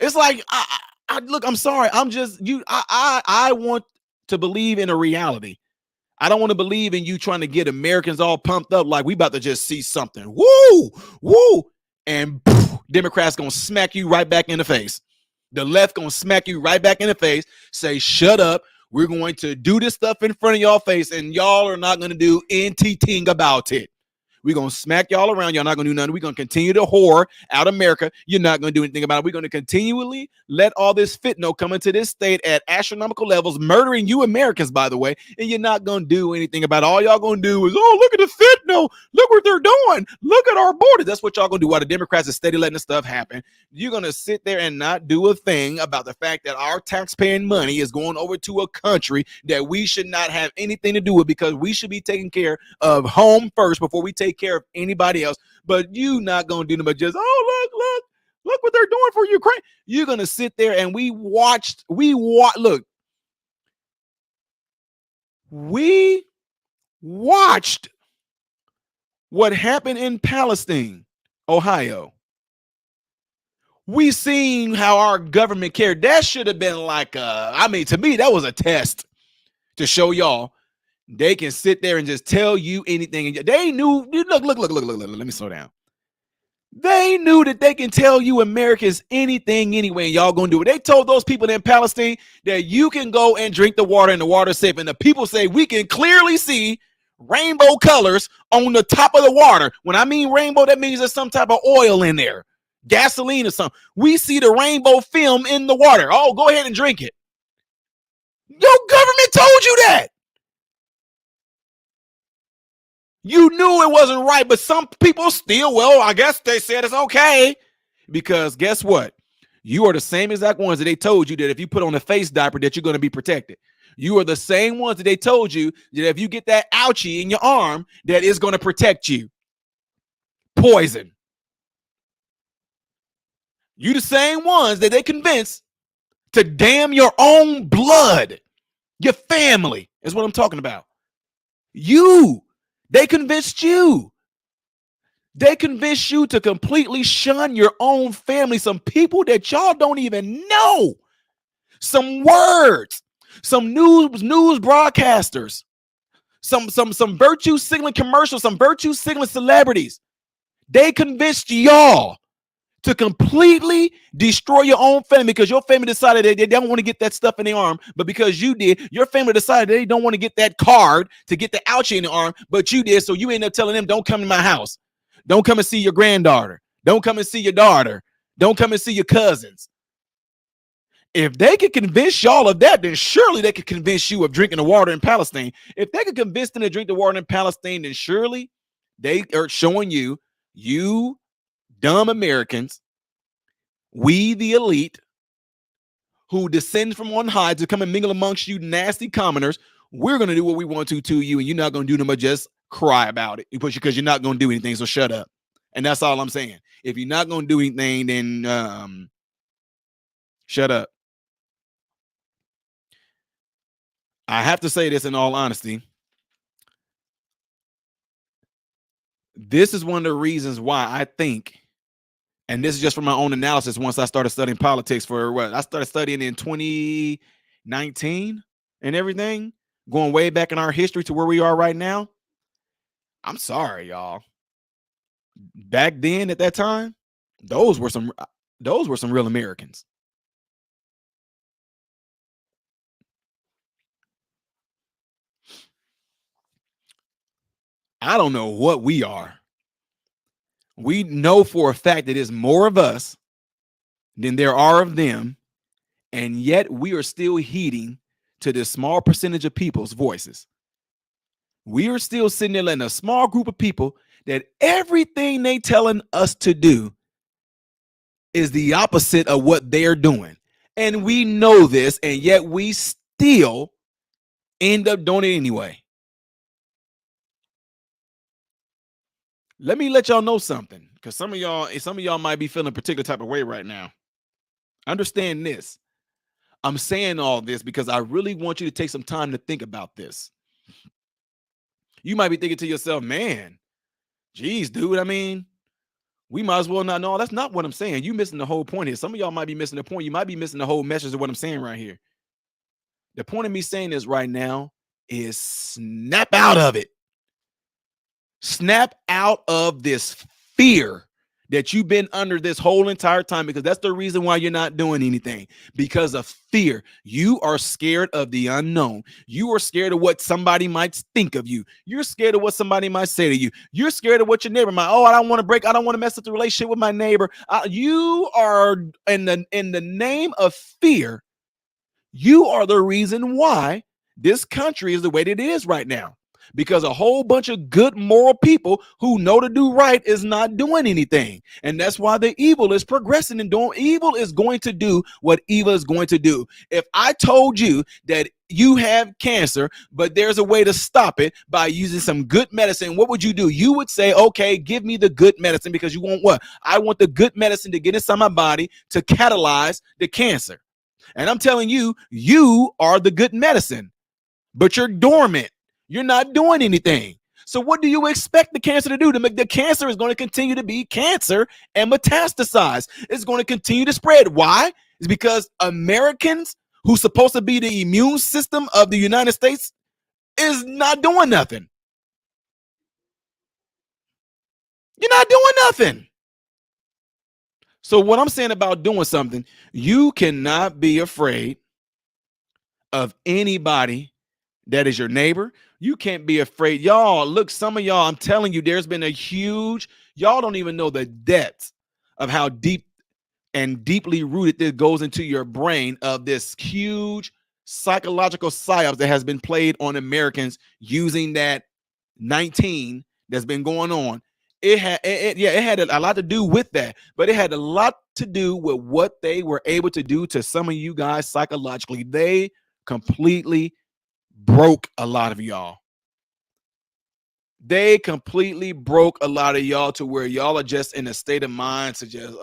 It's like, look, I'm sorry. I want to believe in a reality. I don't want to believe in you trying to get Americans all pumped up like we about to just see something. Woo. And poof, Democrats going to smack you right back in the face. The left going to smack you right back in the face. Say, shut up. We're going to do this stuff in front of y'all face and y'all are not going to do anything about it. We're going to smack y'all around. Y'all not going to do nothing. We're going to continue to whore out America. You're not going to do anything about it. We're going to continually let all this fentanyl come into this state at astronomical levels, murdering you Americans, by the way, and you're not going to do anything about it. All y'all going to do is, oh, look at the fentanyl. Look what they're doing. Look at our border. That's what y'all going to do while the Democrats are steady letting this stuff happen. You're going to sit there and not do a thing about the fact that our taxpaying money is going over to a country that we should not have anything to do with because we should be taking care of home first before we take care of anybody else. But you not gonna do nothing but just, oh, look what they're doing for Ukraine. You're gonna sit there and we watched what happened in Palestine, Ohio. We seen how our government cared. That should have been like to me, that was a test to show y'all they can sit there and just tell you anything. And they knew, look, let me slow down. They knew that they can tell you Americans anything anyway, and y'all gonna do it. They told those people in Palestine that you can go and drink the water and the water's safe. And the people say we can clearly see rainbow colors on the top of the water. When I mean rainbow, that means there's some type of oil in there, gasoline or something. We see the rainbow film in the water. Oh, go ahead and drink it. Your government told you that. You knew it wasn't right, but some people still, I guess they said it's okay. Because guess what? You are the same exact ones that they told you that if you put on a face diaper that you're going to be protected. You are the same ones that they told you that if you get that ouchie in your arm, that is going to protect you. Poison. You the same ones that they convinced to damn your own blood. Your family is what I'm talking about. They convinced you. They convinced you to completely shun your own family. Some people that y'all don't even know. Some words. Some news broadcasters. Some virtue signaling commercials. Some virtue signaling celebrities. They convinced y'all to completely destroy your own family because your family decided they don't want to get that stuff in the arm, but because you did, your family decided they don't want to get that card to get the ouchie in the arm, but you did, so you end up telling them, don't come to my house. Don't come and see your granddaughter. Don't come and see your daughter. Don't come and see your cousins. If they could convince y'all of that, then surely they could convince you of drinking the water in Palestine. If they could convince them to drink the water in Palestine, then surely they are showing you, you dumb Americans, we the elite, who descend from on high to come and mingle amongst you nasty commoners, we're going to do what we want to you, and you're not going to do nothing but just cry about it because you're not going to do anything, so shut up. And that's all I'm saying. If you're not going to do anything, then shut up. I have to say this in all honesty. This is one of the reasons why I think, and this is just from my own analysis, once I started studying politics I started studying in 2019 and everything, going way back in our history to where we are right now. I'm sorry, y'all. Back then at that time, those were some real Americans. I don't know what we are. We know for a fact that there's more of us than there are of them, and yet we are still heeding to this small percentage of people's voices. We are still sitting there letting a small group of people that everything they telling us to do is the opposite of what they're doing. And we know this, and yet we still end up doing it anyway. Let me let y'all know something, because some of y'all might be feeling a particular type of way right now. Understand this. I'm saying all this because I really want you to take some time to think about this. You might be thinking to yourself, man, geez, dude, I mean, we might as well not know. That's not what I'm saying. You missing the whole point here. Some of y'all might be missing the point. You might be missing the whole message of what I'm saying right here. The point of me saying this right now is snap out of it. Snap out of this fear that you've been under this whole entire time, because that's the reason why you're not doing anything, because of fear. You are scared of the unknown. You are scared of what somebody might think of you. You're scared of what somebody might say to you. You're scared of what your neighbor might. Oh, I don't want to mess up the relationship with my neighbor. You are in the name of fear. You are the reason why this country is the way that it is right now. Because a whole bunch of good moral people who know to do right is not doing anything. And that's why the evil is progressing and doing evil is going to do what evil is going to do. If I told you that you have cancer, but there's a way to stop it by using some good medicine, what would you do? You would say, okay, give me the good medicine, because you want what? I want the good medicine to get inside my body to catalyze the cancer. And I'm telling you, you are the good medicine, but you're dormant. You're not doing anything. So what do you expect the cancer to do? The cancer is going to continue to be cancer and metastasize. It's going to continue to spread. Why? It's because Americans, who's supposed to be the immune system of the United States, is not doing nothing. You're not doing nothing. So what I'm saying about doing something, you cannot be afraid of anybody that is your neighbor. You can't be afraid. Y'all, look, some of y'all, I'm telling you, there's been a huge, y'all don't even know the depth of how deep and deeply rooted this goes into your brain, of this huge psychological psyops that has been played on Americans using that 19 that's been going on. It had a lot to do with that, but it had a lot to do with what they were able to do to some of you guys psychologically. They completely broke a lot of y'all. They completely broke a lot of y'all to where y'all are just in a state of mind to just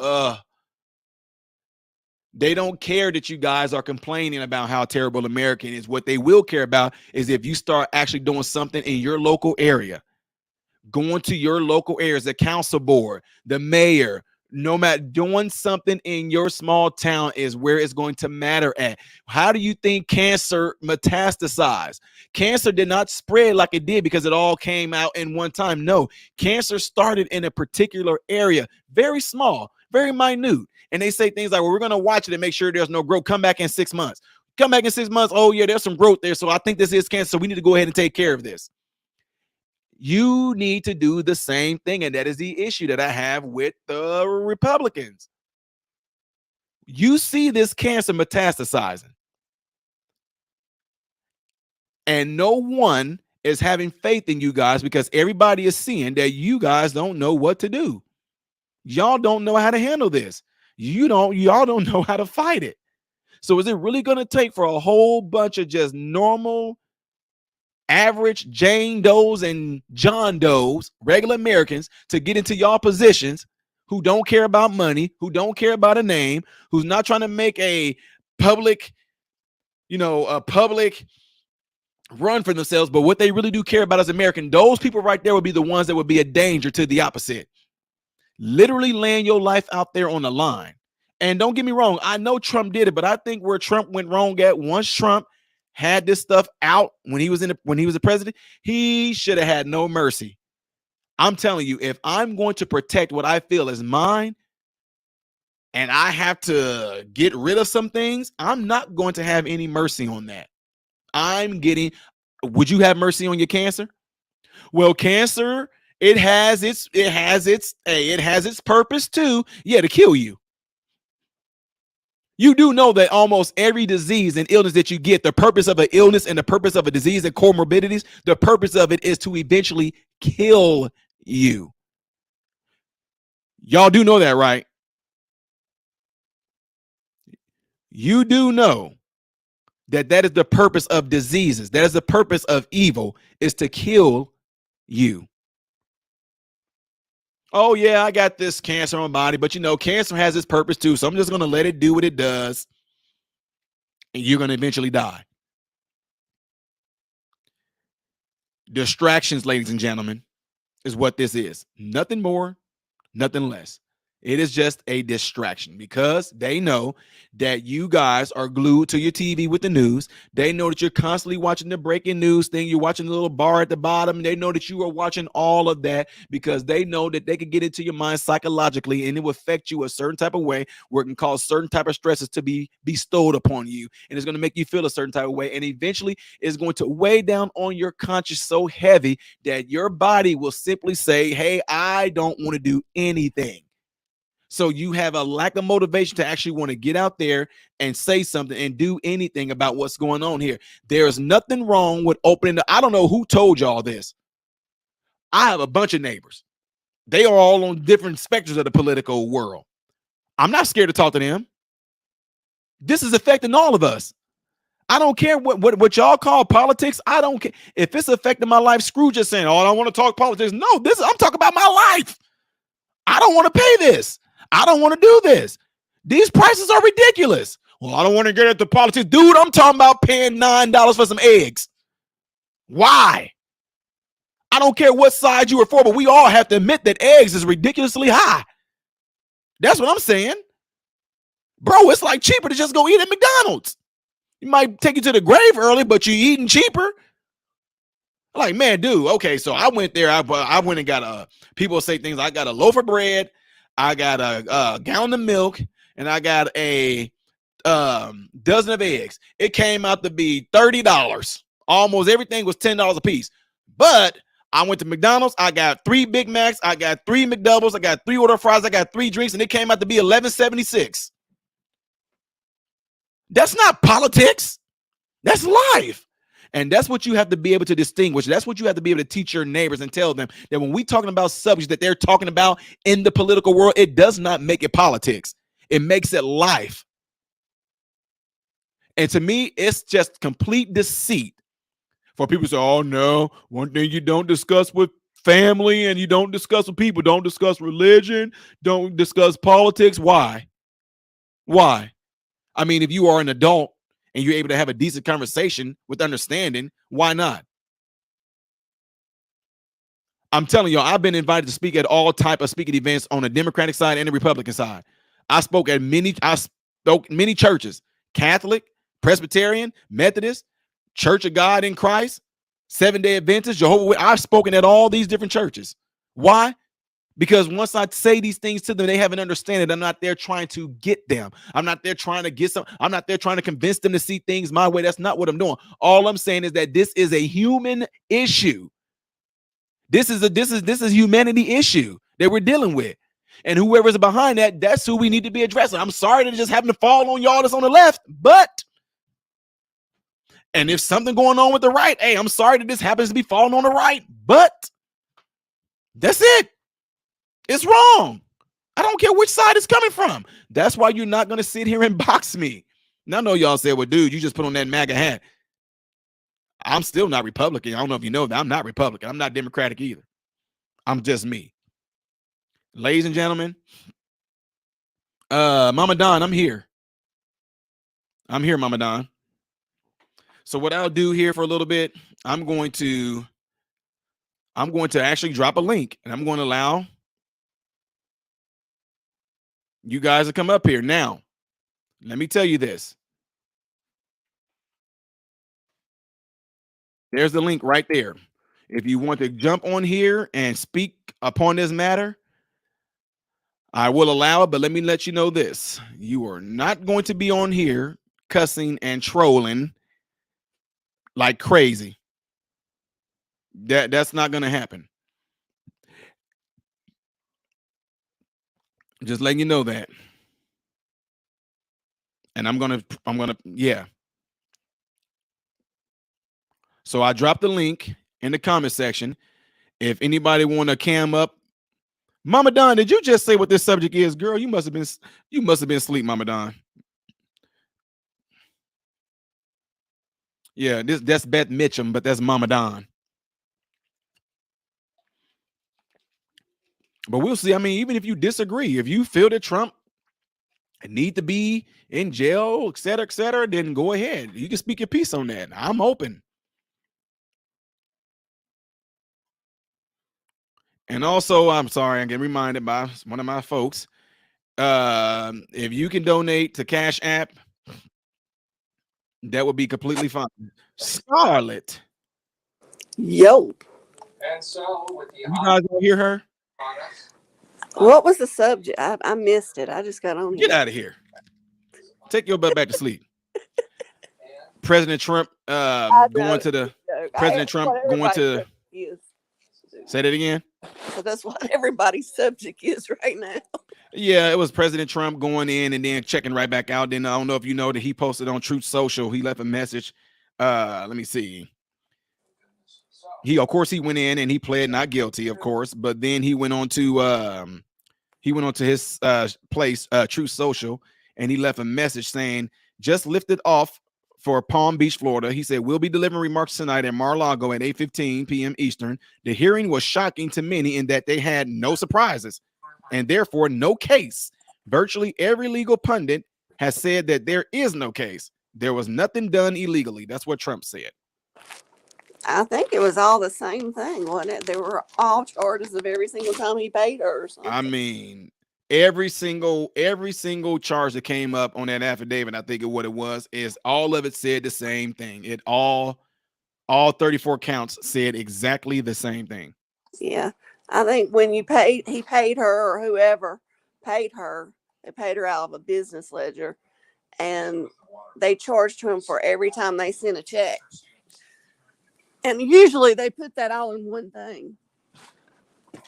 they don't care that you guys are complaining about how terrible America is. What they will care about is if you start actually doing something in your local area, going to your local areas, the council board, the mayor, no matter, doing something in your small town is where it's going to matter at. How do you think cancer metastasized? Cancer did not spread like it did because it all came out in one time. No, cancer started in a particular area, very small, very minute. And they say things like, well, we're going to watch it and make sure there's no growth. Come back in 6 months. Come back in 6 months. Oh, yeah, there's some growth there. So I think this is cancer. So we need to go ahead and take care of this. You need to do the same thing. And that is the issue that I have with the Republicans. You see this cancer metastasizing, and no one is having faith in you guys because everybody is seeing that you guys don't know what to do. Y'all don't know how to handle this. Y'all don't know how to fight it. So is it really going to take for a whole bunch of just normal, average Jane Does and John Does, regular Americans, to get into y'all positions who don't care about money, who don't care about a name, who's not trying to make a public run for themselves, but what they really do care about as American, those people right there would be the ones that would be a danger to the opposite. Literally laying your life out there on the line. And don't get me wrong, I know Trump did it, but I think where Trump went wrong at, once Trump had this stuff out when he was a president, he should have had no mercy. I'm telling you, if I'm going to protect what I feel is mine and I have to get rid of some things, I'm not going to have any mercy on that. Would you have mercy on your cancer? Well, cancer, it has its purpose too. Yeah, to kill you. You do know that almost every disease and illness that you get, the purpose of an illness and the purpose of a disease and comorbidities, the purpose of it is to eventually kill you. Y'all do know that, right? You do know that is the purpose of diseases. That is the purpose of evil, is to kill you. Oh, yeah, I got this cancer on my body, but cancer has its purpose too. So I'm just going to let it do what it does. And you're going to eventually die. Distractions, ladies and gentlemen, is what this is. Nothing more, nothing less. It is just a distraction because they know that you guys are glued to your TV with the news. They know that you're constantly watching the breaking news thing. You're watching the little bar at the bottom. They know that you are watching all of that because they know that they can get into your mind psychologically and it will affect you a certain type of way where it can cause certain type of stresses to be bestowed upon you. And it's going to make you feel a certain type of way. And eventually it's going to weigh down on your conscience so heavy that your body will simply say, hey, I don't want to do anything. So you have a lack of motivation to actually want to get out there and say something and do anything about what's going on here. There's nothing wrong with opening I don't know who told y'all this. I have a bunch of neighbors. They are all on different spectrums of the political world. I'm not scared to talk to them. This is affecting all of us. I don't care what y'all call politics. I don't care. If it's affecting my life, screw just saying, oh, I don't want to talk politics. No, I'm talking about my life. I don't want to pay this. I don't want to do this. These prices are ridiculous. Well, I don't want to get into politics. Dude, I'm talking about paying $9 for some eggs. Why? I don't care what side you are for, but we all have to admit that eggs is ridiculously high. That's what I'm saying. Bro, it's like cheaper to just go eat at McDonald's. You might take you to the grave early, but you're eating cheaper. Like, man, dude, okay, so I went there. I went and got people say things. I got a loaf of bread. I got a gallon of milk, and I got a dozen of eggs. It came out to be $30. Almost everything was $10 a piece. But I went to McDonald's. I got 3 Big Macs. I got 3 McDoubles. I got 3 order fries. I got 3 drinks, and it came out to be $11.76. That's not politics. That's life. And that's what you have to be able to distinguish. That's what you have to be able to teach your neighbors and tell them that when we're talking about subjects that they're talking about in the political world, it does not make it politics. It makes it life. And to me, it's just complete deceit for people to say, oh, no, one thing you don't discuss with family and you don't discuss with people, don't discuss religion, don't discuss politics. Why? Why? I mean, if you are an adult and you're able to have a decent conversation with understanding, why not? I'm telling y'all, I've been invited to speak at all type of speaking events on the Democratic side and the Republican side. I spoke many churches, Catholic, Presbyterian, Methodist, Church of God in Christ, Seventh-day Adventist, Jehovah's Witness. I've spoken at all these different churches. Why? Because once I say these things to them, they have an understanding. I'm not there trying to get them. I'm not there trying to get some. I'm not there trying to convince them to see things my way. That's not what I'm doing. All I'm saying is that this is a human issue. This is humanity issue that we're dealing with. And whoever's behind that, that's who we need to be addressing. I'm sorry that it just happened to fall on y'all that's on the left, and if something going on with the right, hey, I'm sorry that this happens to be falling on the right, but that's it. It's wrong. I don't care which side it's coming from. That's why you're not going to sit here and box me. Now, I know y'all said, well, dude, you just put on that MAGA hat. I'm still not Republican. I don't know if you know that. I'm not Republican. I'm not Democratic either. I'm just me. Ladies and gentlemen, Mama Don, I'm here. I'm here, Mama Don. So what I'll do here for a little bit, I'm going to actually drop a link, and I'm going to allow you guys to come up here. Now, let me tell you this. There's the link right there. If you want to jump on here and speak upon this matter, I will allow it, but let me let you know this. You are not going to be on here cussing and trolling like crazy. That's not going to happen. Just letting you know that. And I'm going to, yeah. So I dropped the link in the comment section. If anybody want to cam up, Mama Don, did you just say what this subject is? Girl, you must have been asleep, Mama Don. Yeah, that's Beth Mitchum, but that's Mama Don. But we'll see. I mean, even if you disagree, if you feel that Trump need to be in jail, et cetera, then go ahead. You can speak your piece on that. I'm open. And also, I'm sorry, I'm getting reminded by one of my folks. If you can donate to Cash App, that would be completely fine. Scarlett. Yo. You guys don't hear her? What was the subject? I missed it. I just got on Get here. out of here. Take your butt back to sleep. President Trump going to the President Trump going to say that again. So that's what everybody's subject is right now. Yeah, it was President Trump going in and then checking right back out. Then I don't know if you know that he posted on Truth Social. He left a message. Let me see. He went in and he pled not guilty, of course, but then he went on to his place, Truth Social, and he left a message saying, just lifted off for Palm Beach, Florida. He said, we'll be delivering remarks tonight at Mar-a-Lago at 8:15 p.m. Eastern. The hearing was shocking to many in that they had no surprises and therefore no case. Virtually every legal pundit has said that there is no case. There was nothing done illegally. That's what Trump said. I think it was all the same thing, wasn't it? They were all charges of every single time he paid her or something. I mean, every single charge that came up on that affidavit, I think what it was, is all of it said the same thing. It all 34 counts said exactly the same thing. Yeah. I think when he paid her, or whoever paid her, they paid her out of a business ledger, and they charged him for every time they sent a check. And usually they put that all in one thing.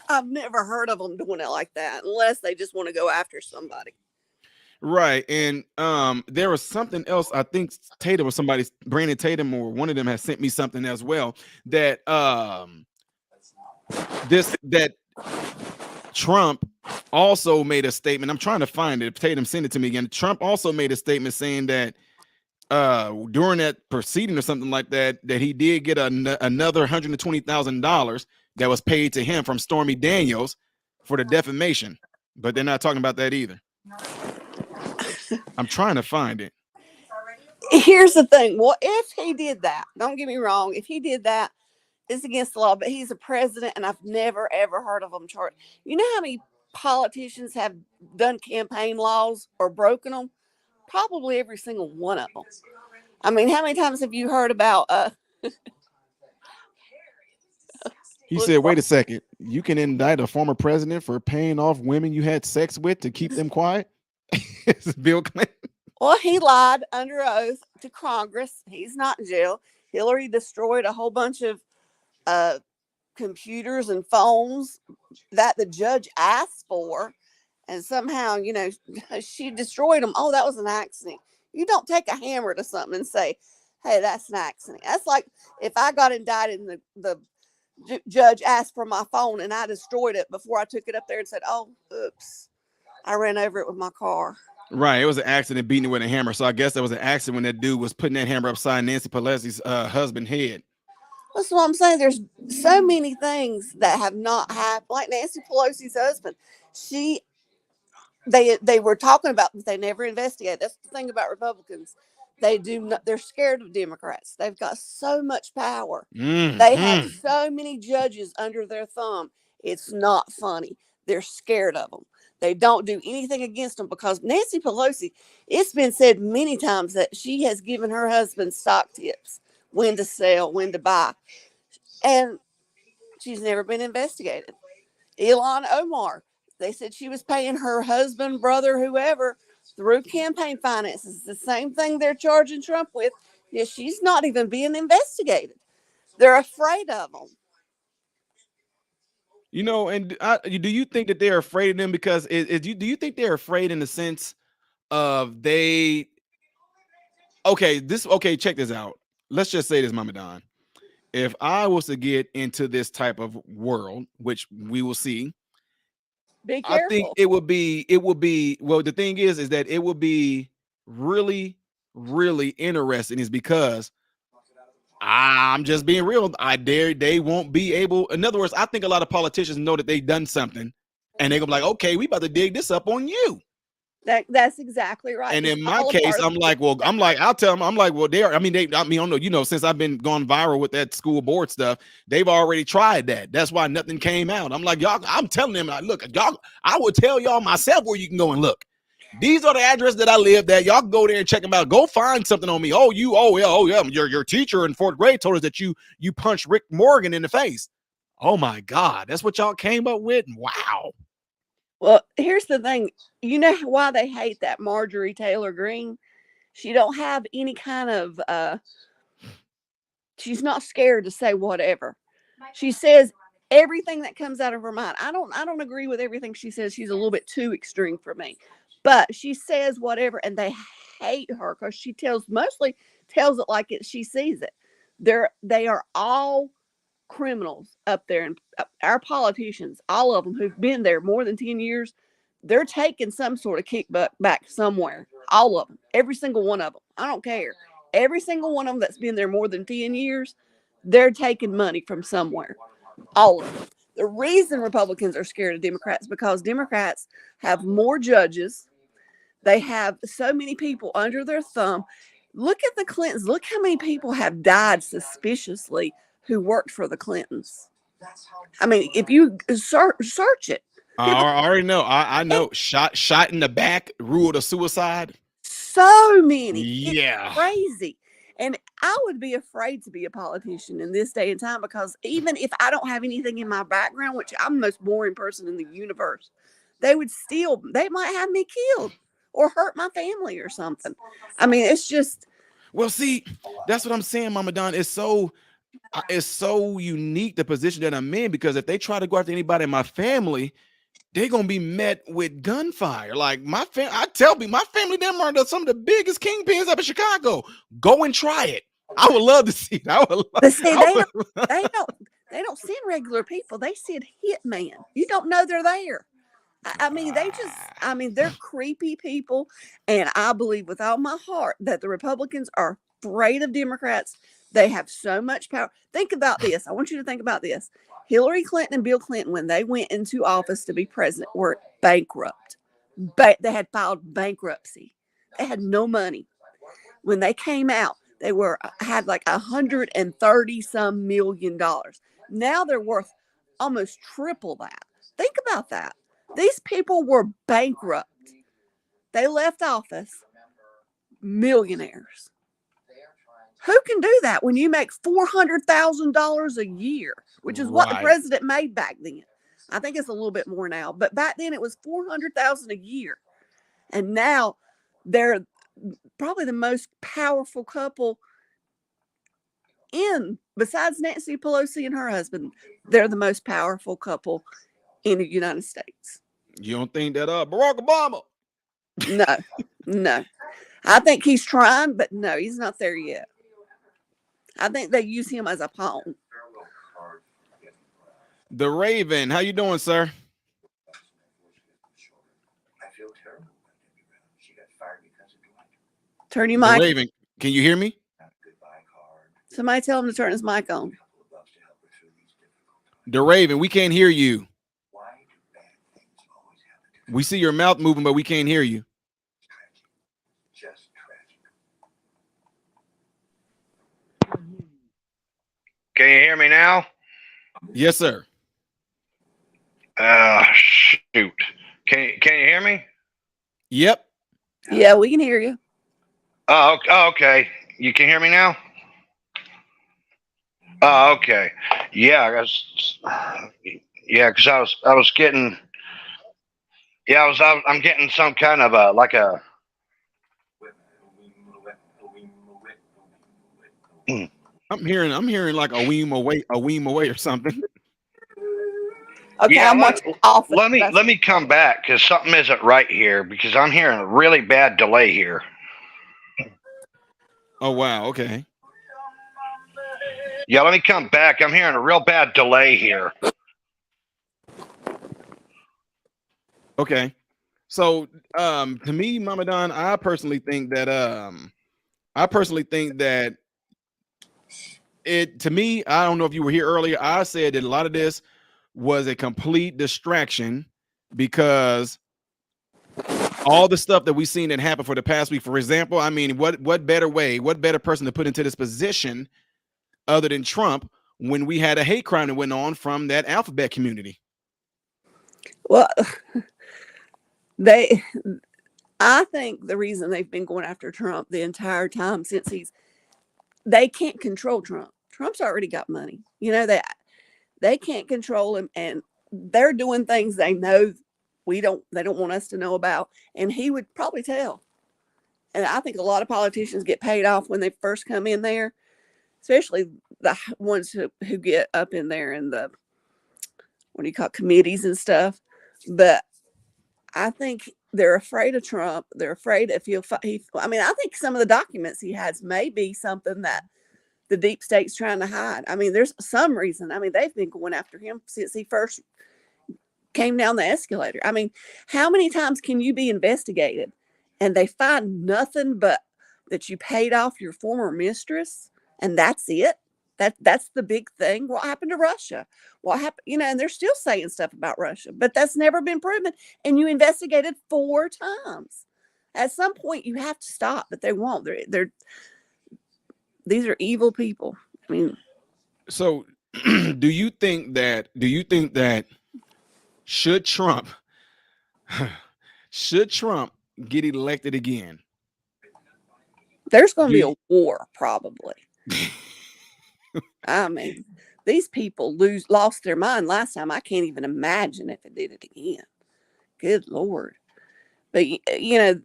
I've never heard of them doing it like that unless they just want to go after somebody. Right. And there was something else. I think Tatum or somebody, Brandon Tatum or one of them has sent me something as well that that Trump also made a statement. I'm trying to find it. Tatum sent it to me again. Trump also made a statement saying that during that proceeding or something like that, that he did get another $120,000 that was paid to him from Stormy Daniels for the defamation, but they're not talking about that either. I'm trying to find it. Here's the thing. Well, if he did that, don't get me wrong. If he did that, it's against the law, but he's a president, and I've never, ever heard of him charged. You know how many politicians have done campaign laws or broken them? Probably every single one of them. I mean, how many times have you heard about He said, wait a second, you can indict a former president for paying off women you had sex with to keep them quiet? This is Bill Clinton. Well, he lied under oath to Congress. He's not in jail. Hillary destroyed a whole bunch of computers and phones that the judge asked for, and somehow, she destroyed them. Oh, that was an accident. You don't take a hammer to something and say, hey, that's an accident. That's like if I got indicted and the judge asked for my phone and I destroyed it before I took it up there and said, oh, oops, I ran over it with my car. Right. It was an accident beating it with a hammer. So I guess that was an accident when that dude was putting that hammer upside Nancy Pelosi's husband's head. That's what I'm saying. There's so many things that have not happened. Like Nancy Pelosi's husband, they were talking about that they never investigated. That's the thing about Republicans. They're scared of Democrats. They've got so much power. They have so many judges under their thumb. It's not funny. They're scared of them. They don't do anything against them because Nancy Pelosi, it's been said many times that she has given her husband stock tips, when to sell, when to buy. And she's never been investigated. Ilhan Omar, they said she was paying her husband, brother, whoever, through campaign finances. The same thing they're charging Trump with. Yeah, she's not even being investigated. They're afraid of them. And do you think that they're afraid of them because do you think they're afraid in the sense of check this out. Let's just say this, Mama Don. If I was to get into this type of world, which we will see, be careful. I think it would be well, the thing is that it would be really, really interesting is because I'm just being real. They won't be able. In other words, I think a lot of politicians know that they've done something and they're gonna be like, okay, we about to dig this up on you. That's exactly right. And in my case, I'll tell them, well, I don't know, since I've been gone viral with that school board stuff, they've already tried that. That's why nothing came out. I'm like, y'all, I'm telling them, look, y'all, I will tell y'all myself where you can go and look. These are the addresses that I lived at. Y'all can go there and check them out. Go find something on me. Your teacher in 4th grade told us that you punched Rick Morgan in the face. Oh my God, that's what y'all came up with? Wow. Well, here's the thing. You know why they hate that Marjorie Taylor Greene? She don't have any kind of she's not scared to say whatever. She says everything that comes out of her mind. I don't agree with everything she says. She's a little bit too extreme for me. But she says whatever, and they hate her because she mostly tells it like she sees it. They are all criminals up there, and our politicians, all of them who've been there more than 10 years, they're taking some sort of kickback back somewhere. All of them, every single one of them. I don't care. Every single one of them that's been there more than 10 years, they're taking money from somewhere. All of them. The reason Republicans are scared of Democrats because Democrats have more judges. They have so many people under their thumb. Look at the Clintons. Look how many people have died suspiciously who worked for the Clintons. I mean, if you search it. I already know. I know. Shot in the back, ruled a suicide. So many. Yeah. It's crazy. And I would be afraid to be a politician in this day and time because even if I don't have anything in my background, which I'm the most boring person in the universe, they might have me killed or hurt my family or something. I mean, it's just. Well, see, that's what I'm saying, Mama Don. It's so unique, the position that I'm in, because if they try to go after anybody in my family, they're gonna be met with gunfire. Like I tell people, my family, them are some of the biggest kingpins up in Chicago. Go and try it. I would love to see it. They don't send regular people. They send hitmen. You don't know they're there. I mean, they're creepy people. And I believe with all my heart that the Republicans are afraid of Democrats. They have so much power. Think about this. I want you to think about this. Hillary Clinton and Bill Clinton, when they went into office to be president, were bankrupt. They had filed bankruptcy. They had no money. When they came out, they had like $130 some million. Now they're worth almost triple that. Think about that. These people were bankrupt. They left office millionaires. Who can do that when you make $400,000 a year, which is what the president made back then? I think it's a little bit more now, but back then it was $400,000 a year. And now they're probably the most powerful couple besides Nancy Pelosi and her husband, they're the most powerful couple in the United States. You don't think that Barack Obama? No, no. I think he's trying, but no, he's not there yet. I think they use him as a pawn. The Raven, how you doing, sir? Turn your The mic. Raven, can you hear me? Somebody tell him to turn his mic on. The Raven, we can't hear you. We see your mouth moving, but we can't hear you. Can you hear me now? Yes, sir. Shoot. Can you hear me? Yep. Yeah, we can hear you. Oh, okay. You can hear me now? Oh, okay. Yeah, because I was getting, I'm getting some kind of I'm hearing like a weem away or something. Okay, yeah. I'm watching Office. Let me come back because something isn't right here because I'm hearing a really bad delay here. Oh wow, okay. Yeah, let me come back. I'm hearing a real bad delay here. Okay. So to me, Mama Don, I personally think that to me, I don't know if you were here earlier. I said that a lot of this was a complete distraction because all the stuff that we've seen that happened for the past week, for example, I mean, what better person to put into this position other than Trump when we had a hate crime that went on from that alphabet community? Well, I think the reason they've been going after Trump the entire time since they can't control Trump. Trump's already got money. You know, they can't control him, and they're doing things they know they don't want us to know about, and he would probably tell. And I think a lot of politicians get paid off when they first come in there, especially the ones who get up in there in the, what do you call it, committees and stuff. But I think they're afraid of Trump. They're afraid if I mean, I think some of the documents he has may be something that the deep state's trying to hide. I mean, there's some reason. I mean, they've been going after him since he first came down the escalator. I mean, how many times can you be investigated and they find nothing but that you paid off your former mistress and that's it? That's the big thing. What happened to Russia? What happened? You know, and they're still saying stuff about Russia, but that's never been proven. And you investigated 4 times. At some point, you have to stop, but they won't. These are evil people. I mean, so do you think that should Trump get elected again? there's going to be a war probably. I mean, these people lost their mind last time. I can't even imagine if it did it again. Good Lord. But, you know,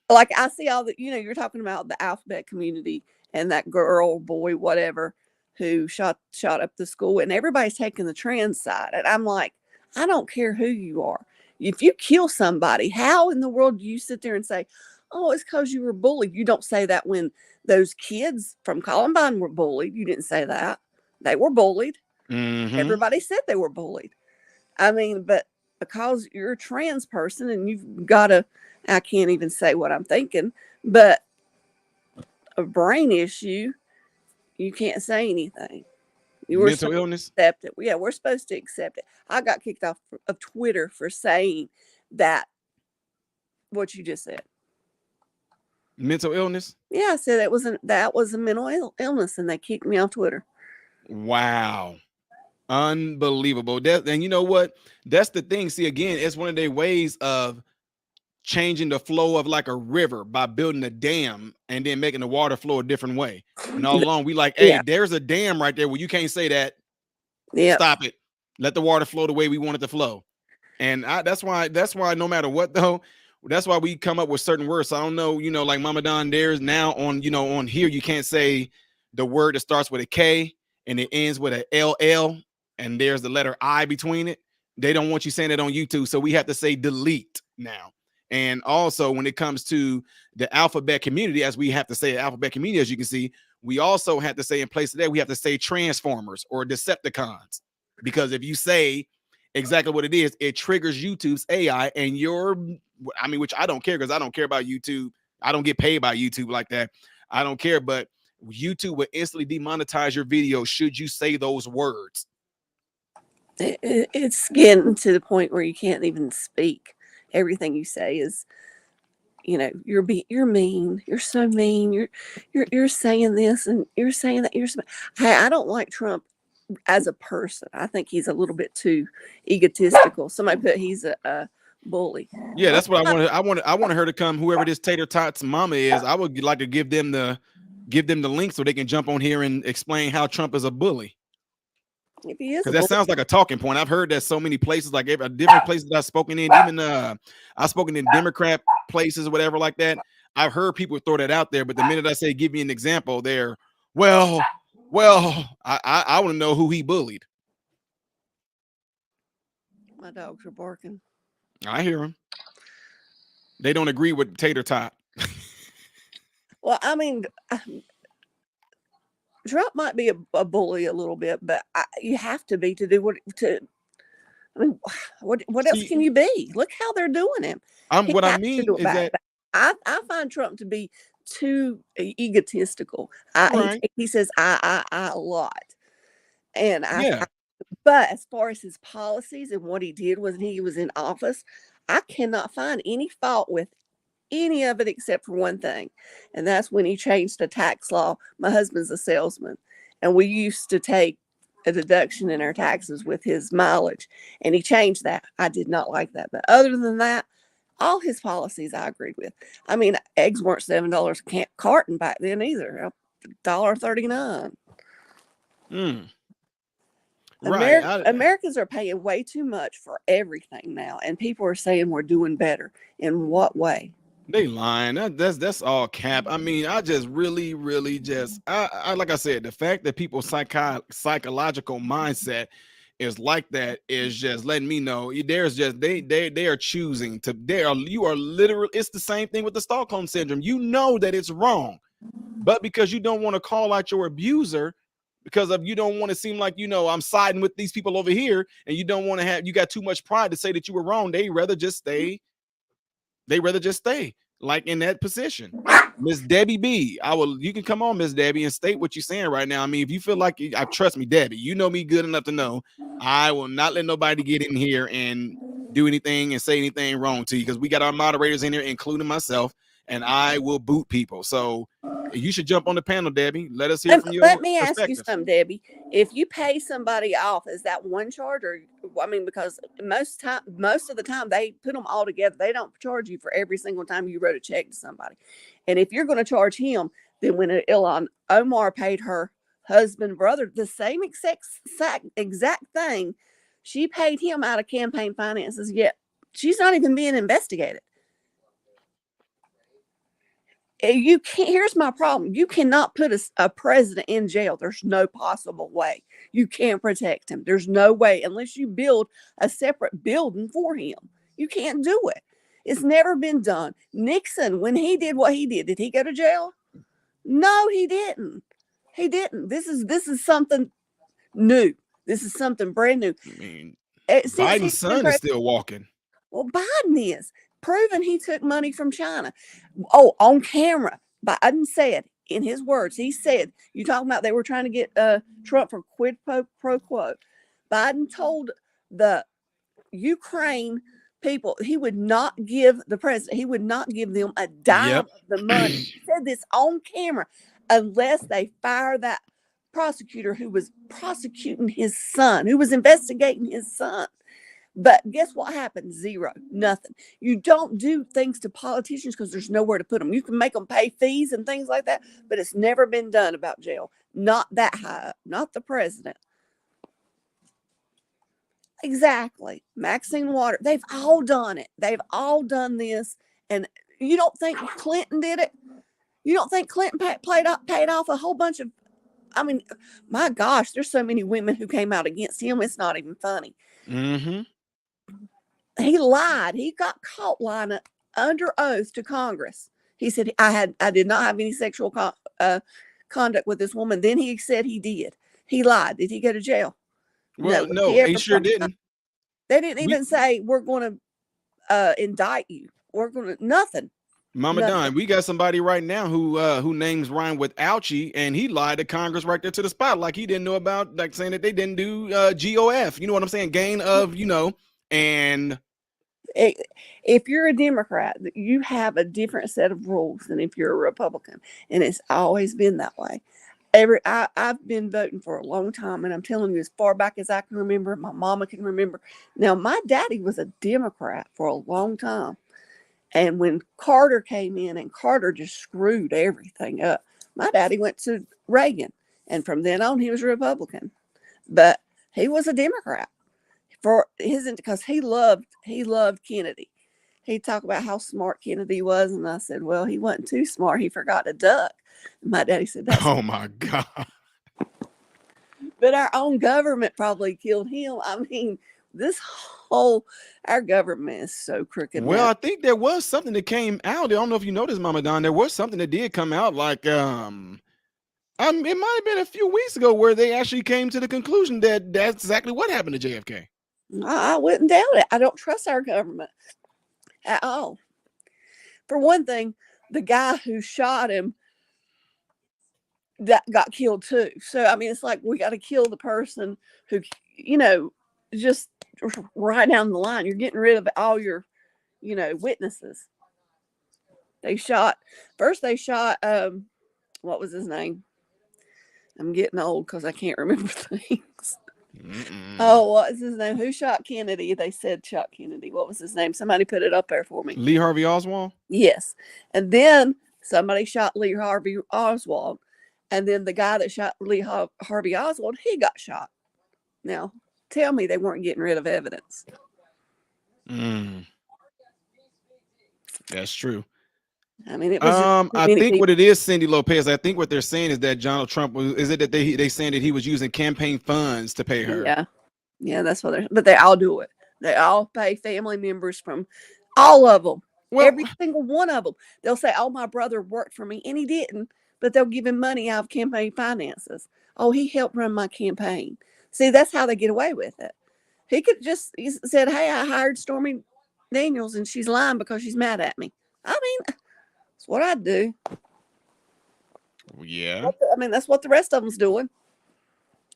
like I see all the, you know, you're talking about the alphabet community and that girl, boy, whatever, who shot up the school, and everybody's taking the trans side. And I'm like, I don't care who you are. If you kill somebody, how in the world do you sit there and say, oh, it's because you were bullied? You don't say that when those kids from Columbine were bullied. You didn't say that. They were bullied. Mm-hmm. Everybody said they were bullied. I mean, but because you're a trans person and you've got I can't even say what I'm thinking, but a brain issue, you can't say anything. You were Mental illness. accept it. Yeah, we're supposed to accept it. I got kicked off of Twitter for saying that, what you just said. Mental illness. Yeah, I said that was a mental illness, and they kicked me off Twitter. Wow. Unbelievable. And you know what? That's the thing. See, again, it's one of their ways of changing the flow of like a river by building a dam and then making the water flow a different way. And all along, we like, hey, there's a dam right there where you can't say that. Yeah. Stop it. Let the water flow the way we want it to flow. And that's why no matter what, though, that's why we come up with certain words. So I don't know, you know, like Mama Don, there's now on, you know, on here, you can't say the word that starts with a K and it ends with a LL and there's the letter I between it. They don't want you saying it on YouTube, so we have to say delete now. And also, when it comes to the alphabet community, as we have to say alphabet community, as you can see, we also have to say in place of that, we have to say Transformers or Decepticons, because if you say exactly what it is, it triggers YouTube's AI and which I don't care, because I don't care about YouTube. I don't get paid by YouTube like that. I don't care, but YouTube will instantly demonetize your video should you say those words. It's getting to the point where you can't even speak. Everything you say is, you're mean. You're so mean. You're saying this and you're saying that. Hey, I don't like Trump as a person. I think he's a little bit too egotistical. Somebody put he's a bully. Yeah, that's what I wanted. I wanted her to come. Whoever this Tater Tots mama is, I would like to give them the link so they can jump on here and explain how Trump is a bully. If he is, because that sounds like a talking point. I've heard that so many places, like different places I've spoken in, even I've spoken in Democrat places or whatever like that. I've heard people throw that out there, but the minute I say give me an example, they're well, I want to know who he bullied. my dogs are barking. I hear him. They don't agree with Tater Tot. Well, I mean, Trump might be a bully a little bit, but you have to be to do what else can you be? Look how they're doing him. What I mean is that I find Trump to be too egotistical. Right. He says I a lot, and yeah. But as far as his policies and what he did when he was in office, I cannot find any fault with any of it except for one thing, and that's when he changed the tax law. My husband's a salesman, and we used to take a deduction in our taxes with his mileage, and he changed that. I did not like that, but other than that, all his policies I agreed with. I mean, eggs weren't $7 a carton back then either. $1.39. Right. Americans are paying way too much for everything now, and people are saying we're doing better. In what way? They lying. That's all cap. I mean, I just really just I like I said, the fact that people's psychological mindset is like that is just letting me know there's just they are choosing to you are literally, it's the same thing with the Stockholm syndrome. You know that it's wrong, but because you don't want to call out your abuser, because of you don't want to seem like I'm siding with these people over here, and you don't want to you got too much pride to say that you were wrong. They rather just stay like in that position. Miss Debbie B, you can come on, Miss Debbie, and state what you're saying right now. I mean, if you feel like trust me, Debbie, you know me good enough to know I will not let nobody get in here and do anything and say anything wrong to you, because we got our moderators in here, including myself, and I will boot people. So you should jump on the panel, Debbie. Let us hear from you. Let me ask you something, Debbie. If you pay somebody off, is that one charge, or I mean, because most of the time they put them all together. They don't charge you for every single time you wrote a check to somebody. And if you're going to charge him, then when Ilhan Omar paid her husband, brother, the same exact thing, she paid him out of campaign finances. Yet she's not even being investigated. You can't. Here's my problem. You cannot put a president in jail. There's no possible way. You can't protect him. There's no way unless you build a separate building for him. You can't do it. It's never been done. Nixon, when he did what he did he go to jail? No, he didn't. He didn't. This is something new. This is something brand new. I mean, Biden's son is still walking. Well, Biden is proven he took money from China. Oh, on camera, Biden said, in his words, he said, you talking about they were trying to get Trump for quid pro quo. Biden told the Ukraine people he would not give the president, he would not give them a dime of the money. He said this on camera unless they fire that prosecutor who was prosecuting his son, who was investigating his son. But guess what happened? Zero, nothing. You don't do things to politicians because there's nowhere to put them. You can make them pay fees and things like that, but it's never been done about jail. Not that high up, not the president. Exactly. Maxine Waters, they've all done it. They've all done this. And you don't think Clinton did it? You don't think Clinton paid off a whole bunch of, I mean, my gosh, there's so many women who came out against him. It's not even funny. Mm-hmm. he lied. He got caught lying under oath to Congress. He said, I did not have any sexual conduct with this woman. Then he said he did. He lied. Did he go to jail? Well, Was no, he sure didn't. They didn't We- even say, we're going to indict you. We're going to, nothing. Mama Nothing. Don, we got somebody right now who names rhyme with ouchie, and he lied to Congress right there to the spot, like he didn't know about, like saying that they didn't do GOF. You know what I'm saying? Gain of, and If you're a Democrat, you have a different set of rules than if you're a Republican, and it's always been that way. I've been voting for a long time, and I'm telling you, as far back as I can remember, my mama can remember. Now, my daddy was a Democrat for a long time, and when Carter came in, and Carter just screwed everything up, my daddy went to Reagan, and from then on, he was a Republican, but he was a Democrat because he loved Kennedy. He'd talk about how smart Kennedy was, and I said, well, he wasn't too smart. He forgot to duck. And my daddy said, that's oh my God. but our own government probably killed him. I mean, our government is so crooked. Well, now. I think there was something that came out. I don't know if you noticed, Mama Don. There was something that did come out, like it might have been a few weeks ago, where they actually came to the conclusion that that's exactly what happened to JFK. I wouldn't doubt it. I don't trust our government at all. For one thing, the guy who shot him that got killed too. So I mean, it's like we got to kill the person who, just right down the line. You're getting rid of all your, witnesses. They shot what was his name? I'm getting old because I can't remember things. Oh, what is his name? Who shot Kennedy? They said shot Kennedy. What was his name? Somebody put it up there for me. Lee Harvey Oswald? Yes. And then somebody shot Lee Harvey Oswald. And then the guy that shot Lee Harvey Oswald, he got shot. Now, tell me they weren't getting rid of evidence. That's true. I mean, it was. I think what it is, Cindy Lopez. I think what they're saying is that Donald Trump is it that they saying that he was using campaign funds to pay her. Yeah, that's what but they all do it. They all pay family members from all of them. Well, every single one of them. They'll say, "Oh, my brother worked for me," and he didn't, but they'll give him money out of campaign finances. Oh, he helped run my campaign. See, that's how they get away with it. He said, "Hey, I hired Stormy Daniels, and she's lying because she's mad at me." I mean, that's what I'd do. Yeah. I mean, that's what the rest of them's doing.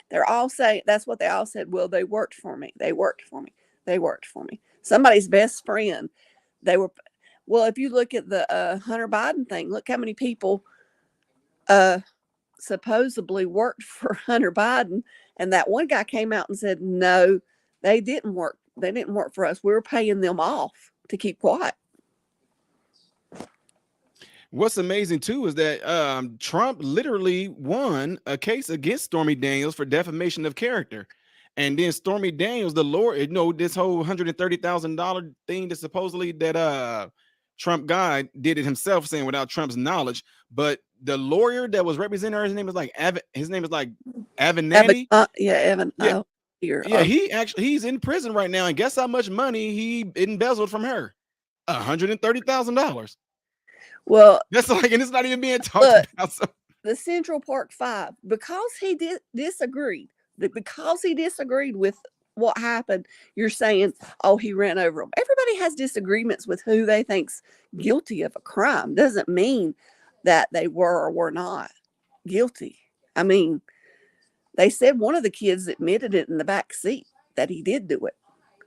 They're all saying, that's what they all said. Well, they worked for me. They worked for me. They worked for me. Somebody's best friend. Well, if you look at the Hunter Biden thing, look how many people supposedly worked for Hunter Biden. And that one guy came out and said, no, they didn't work. They didn't work for us. We were paying them off to keep quiet. What's amazing too is that Trump literally won a case against Stormy Daniels for defamation of character, and then Stormy Daniels, the lawyer, this whole $130,000 thing that supposedly that Trump guy did it himself, saying without Trump's knowledge. But the lawyer that was representing her, his name is like Avenatti. Evan. Yeah. He's in prison right now, and guess how much money he embezzled from her? $130,000. Well, that's like, and it's not even being talked about. So. The Central Park 5, because he disagreed with what happened, you're saying, oh, he ran over them. Everybody has disagreements with who they think's guilty of a crime. Doesn't mean that they were or were not guilty. I mean, they said one of the kids admitted it in the back seat that he did do it.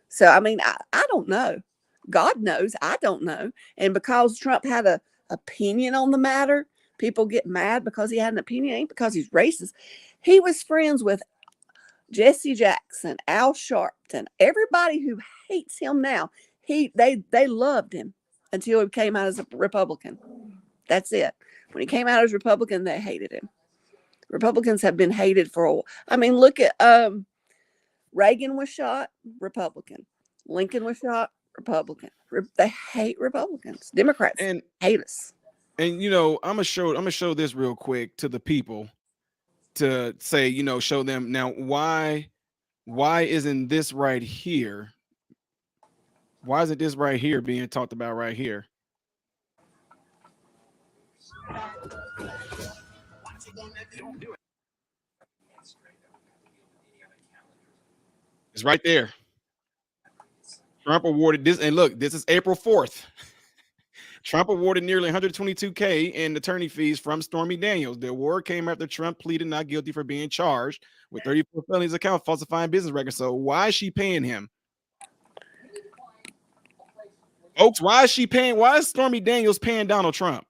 So, I mean, I don't know. God knows. I don't know. And because Trump had a opinion on the matter, people get mad because he had an opinion. It ain't because he's racist. He was friends with Jesse Jackson, Al Sharpton, everybody who hates him now. They loved him until he came out as a Republican. That's it. When he came out as Republican, they hated him. Republicans have been hated for a while. I mean, look at Reagan was shot, Republican. Lincoln was shot, Republican. They hate Republicans. Democrats and hate us. And I'm gonna show this real quick to the people to say, show them now why isn't this right here? Why isn't this right here being talked about right here? It's right there. Trump awarded this, and look, this is April 4th. Trump awarded nearly $122K in attorney fees from Stormy Daniels. The award came after Trump pleaded not guilty for being charged with 34 felonies account falsifying business records. So why is she paying him? Folks, why is she paying? Why is Stormy Daniels paying Donald Trump?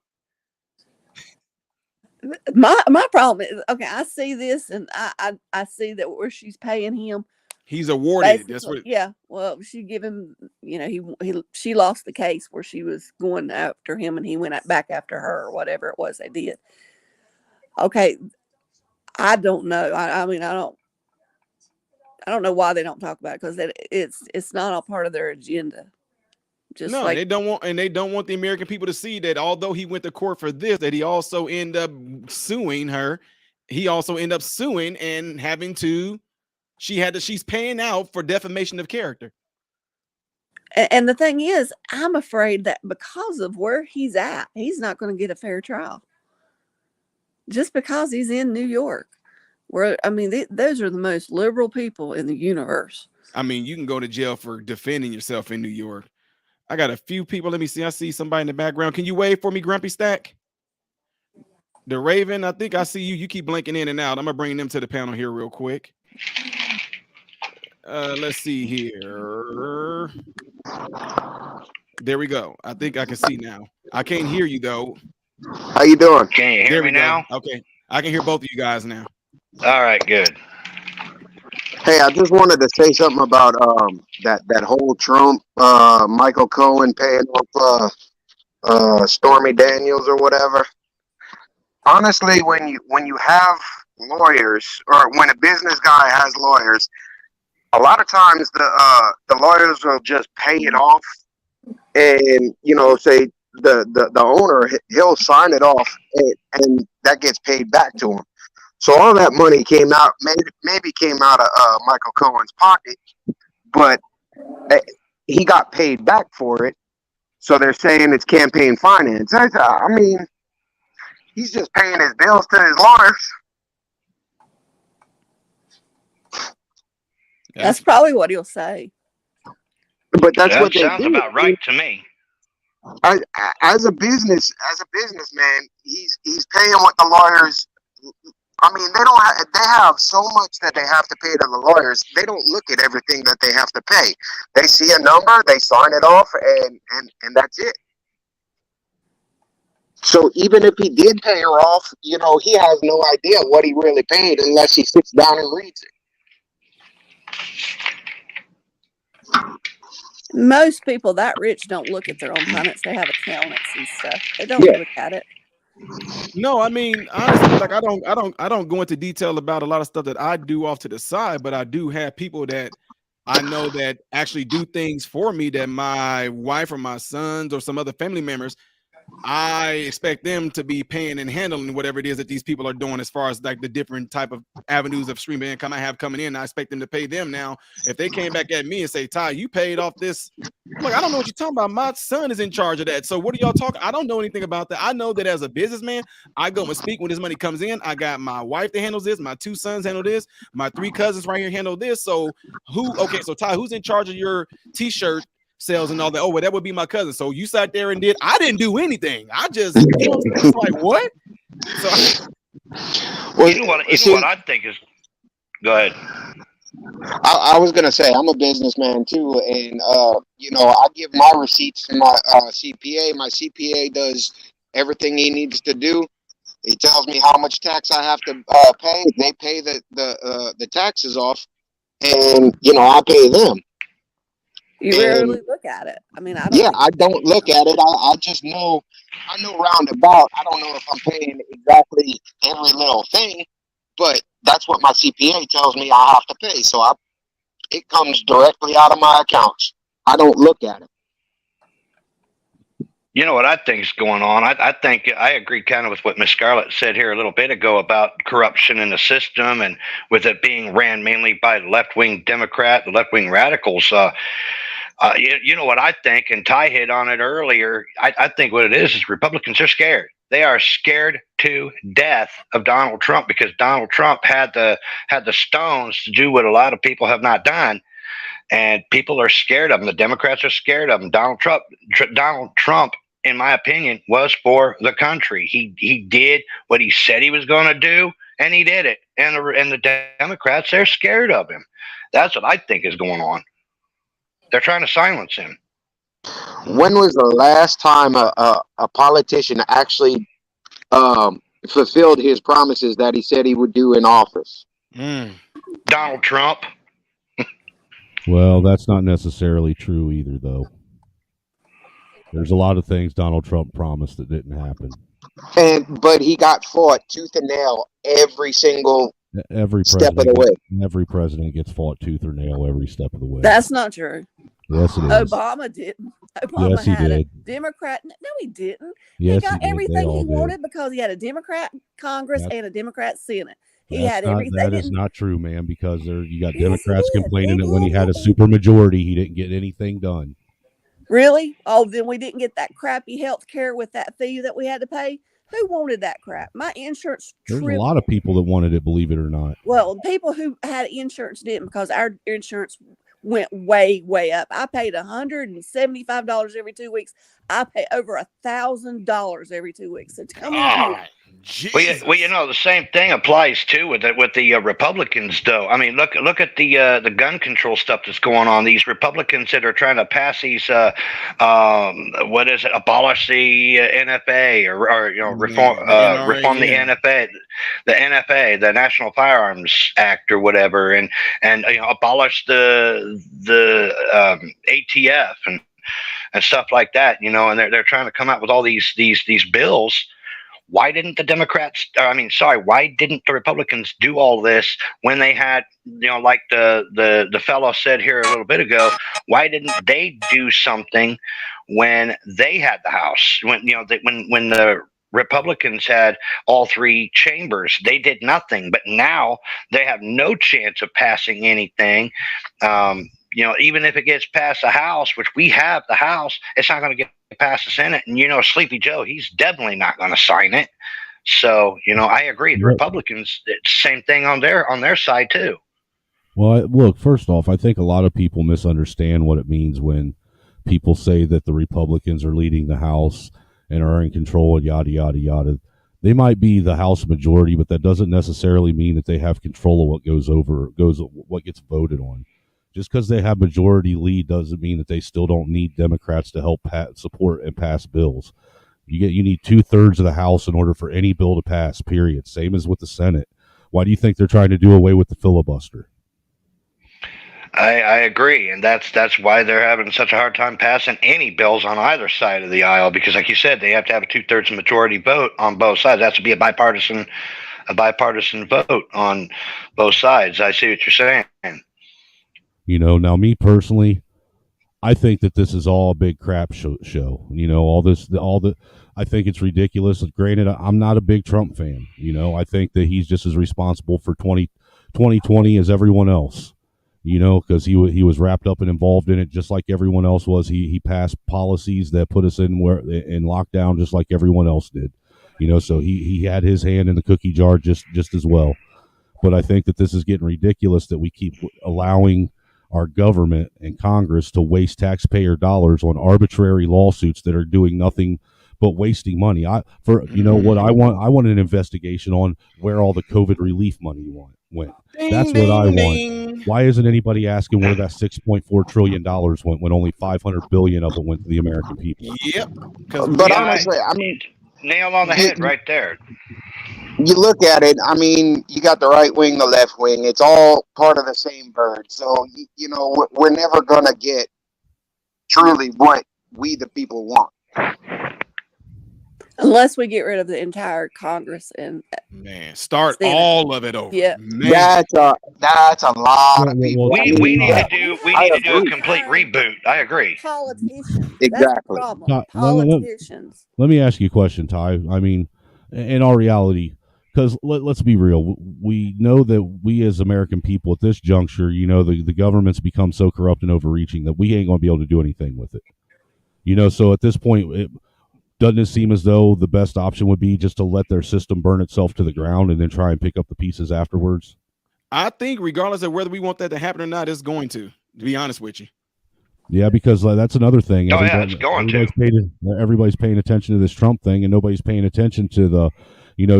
My problem is, okay, I see this and I see that where she's paying him. He's awarded it. That's Basically, what. yeah. Well, she give him, you know, she lost the case where she was going after him and he went back after her or whatever it was they did. Okay. I don't know. I mean, I don't know why they don't talk about it, because it's not a part of their agenda. Just No, like they don't want the American people to see that although he went to court for this, that he also ended up suing her. He also ended up suing and having to. She's paying out for defamation of character. and the thing is, I'm afraid that because of where he's at, he's not going to get a fair trial. Just because he's in New York, where, I mean, those are the most liberal people in the universe. I mean, you can go to jail for defending yourself in New York. I got a few people. Let me see. I see somebody in the background. Can you wave for me, Grumpy Stack? The Raven, I think I see you. You keep blinking in and out. I'm going to bring them to the panel here real quick. Let's see here. There we go. I think I can see now. I can't hear you, though. How you doing? Can you hear There me we go. now? Okay. I can hear both of you guys now. All right, good. Hey, I just wanted to say something about that whole Trump Michael Cohen paying off Stormy Daniels or whatever. Honestly, when you have lawyers, or when a business guy has lawyers, a lot of times the lawyers will just pay it off, and say the owner, he'll sign it off, and that gets paid back to him. So all that money came out, maybe came out of Michael Cohen's pocket, but he got paid back for it. So they're saying it's campaign finance. I mean, he's just paying his bills to his lawyers. That's probably what he'll say. But that's That what they sounds do. about right to me. As a businessman, he's paying what the lawyers. I mean, they have so much that they have to pay to the lawyers. They don't look at everything that they have to pay. They see a number, they sign it off, and that's it. So even if he did pay her off, he has no idea what he really paid unless he sits down and reads it. Most people that rich don't look at their own finance. They have accountants and stuff. They don't look at it. No, I mean, honestly, like I don't go into detail about a lot of stuff that I do off to the side, but I do have people that I know that actually do things for me that my wife or my sons or some other family members, I expect them to be paying and handling whatever it is that these people are doing as far as like the different type of avenues of streaming income I have coming in. I expect them to pay them now. If they came back at me and say, Ty, you paid off this. I'm like, I don't know what you're talking about. My son is in charge of that. So what are y'all talking? I don't know anything about that. I know that as a businessman, I go and speak when this money comes in. I got my wife that handles this. My 2 sons handle this. My 3 cousins right here handle this. So so Ty, who's in charge of your t-shirt sales and all that? Oh, well, that would be my cousin. So you sat there and I didn't do anything. I just, it's like, what? So, Well, you know what I think is, go ahead. I was gonna say I'm a businessman too, and I give my receipts to my CPA. My CPA does everything he needs to do. He tells me how much tax I have to pay. They pay the taxes off, and I pay them. You rarely look at it. I mean, I don't look at it. I just know. I know roundabout. I don't know if I'm paying exactly every little thing, but that's what my CPA tells me I have to pay. So it comes directly out of my accounts. I don't look at it. You know what I think is going on? I think I agree kind of with what Miss Scarlett said here a little bit ago about corruption in the system, and with it being ran mainly by the left-wing Democrat, the left-wing radicals. You know what I think, and Ty hit on it earlier. I think what it is Republicans are scared. They are scared to death of Donald Trump because Donald Trump had the stones to do what a lot of people have not done, and people are scared of him. The Democrats are scared of him. Donald Trump, in my opinion, was for the country. He did what he said he was going to do, and he did it. And the Democrats, they're scared of him. That's what I think is going on. They're trying to silence him. When was the last time a politician actually fulfilled his promises that he said he would do in office? Donald Trump. Well, that's not necessarily true either, though. There's a lot of things Donald Trump promised that didn't happen. But he got fought tooth and nail every single step of the way. Every president gets fought tooth or nail every step of the way. That's not true. Yes, it is. Obama didn't. Obama Yes, he had did. a Democrat. No, he didn't. Yes, he got did. everything he did. wanted because he had a Democrat Congress and a Democrat Senate. He had not, everything. That is not true, man, because you got Democrats complaining that when he had a supermajority, he didn't get anything done. Really? Oh, then we didn't get that crappy health care with that fee that we had to pay. Who wanted that crap? My insurance. There's a lot of people that wanted it, believe it or not. Well, people who had insurance didn't because our insurance went way, way up. I paid $175 every 2 weeks. I pay over $1,000 every 2 weeks. So tell me. Well, you know, the same thing applies too with the Republicans, though. I mean, look at the gun control stuff that's going on. These Republicans that are trying to pass these, what is it? Abolish the NFA or you know reform the NFA, the National Firearms Act or whatever, and you know abolish the ATF and stuff like that. You know, and they're trying to come out with all these bills. Why didn't the why didn't the Republicans do all this when they had, you know, like the fellow said here a little bit ago, why didn't they do something when they had the House? When, you know, when the Republicans had all three chambers, they did nothing, but now they have no chance of passing anything. You know, even if it gets past the House, which we have the House, it's not going to get past the Senate. And, you know, Sleepy Joe, he's definitely not going to sign it. So, you know, I agree. The Republicans, same thing on their side, too. Well, look, first off, I think a lot of people misunderstand what it means when people say that the Republicans are leading the House and are in control and yada, yada, yada. They might be the House majority, but that doesn't necessarily mean that they have control of what gets voted on. Just because they have majority lead doesn't mean that they still don't need Democrats to help support and pass bills. You need 2/3 of the House in order for any bill to pass, period. Same as with the Senate. Why do you think they're trying to do away with the filibuster? I agree, and that's why they're having such a hard time passing any bills on either side of the aisle, because like you said, they have to have a 2/3 majority vote on both sides. That has to be a bipartisan vote on both sides. I see what you're saying. You know, now me personally, I think that this is all a big crap show. You know, I think it's ridiculous. Granted, I'm not a big Trump fan. You know, I think that he's just as responsible for 2020 as everyone else. You know, because he was wrapped up and involved in it just like everyone else was. He passed policies that put us in lockdown just like everyone else did. You know, so he had his hand in the cookie jar just as well. But I think that this is getting ridiculous that we keep allowing our government and Congress to waste taxpayer dollars on arbitrary lawsuits that are doing nothing but wasting money. I want an investigation on where all the COVID relief money went. That's what I want. Why isn't anybody asking where that $6.4 trillion went when only $500 billion of it went to the American people? Yep. But honestly, I mean, nail on the head right there. You look at it, I mean, you got the right wing, the left wing. It's all part of the same bird. So, you know, we're never going to get truly what we, the people, want. Unless we get rid of the entire Congress and start Senate. All of it over. Yeah, that's a lot of people. We need to do a complete reboot. I agree. Politicians, exactly. That's the problem. Politicians. Let me ask you a question, Ty. I mean, in all reality, because let's be real. We know that we as American people at this juncture, the government's become so corrupt and overreaching that we ain't going to be able to do anything with it. So at this point, doesn't it seem as though the best option would be just to let their system burn itself to the ground and then try and pick up the pieces afterwards? I think regardless of whether we want that to happen or not, it's going to be honest with you. Yeah, because that's another thing. Oh, yeah, it's going to. Everybody's paying attention to this Trump thing, and nobody's paying attention to the,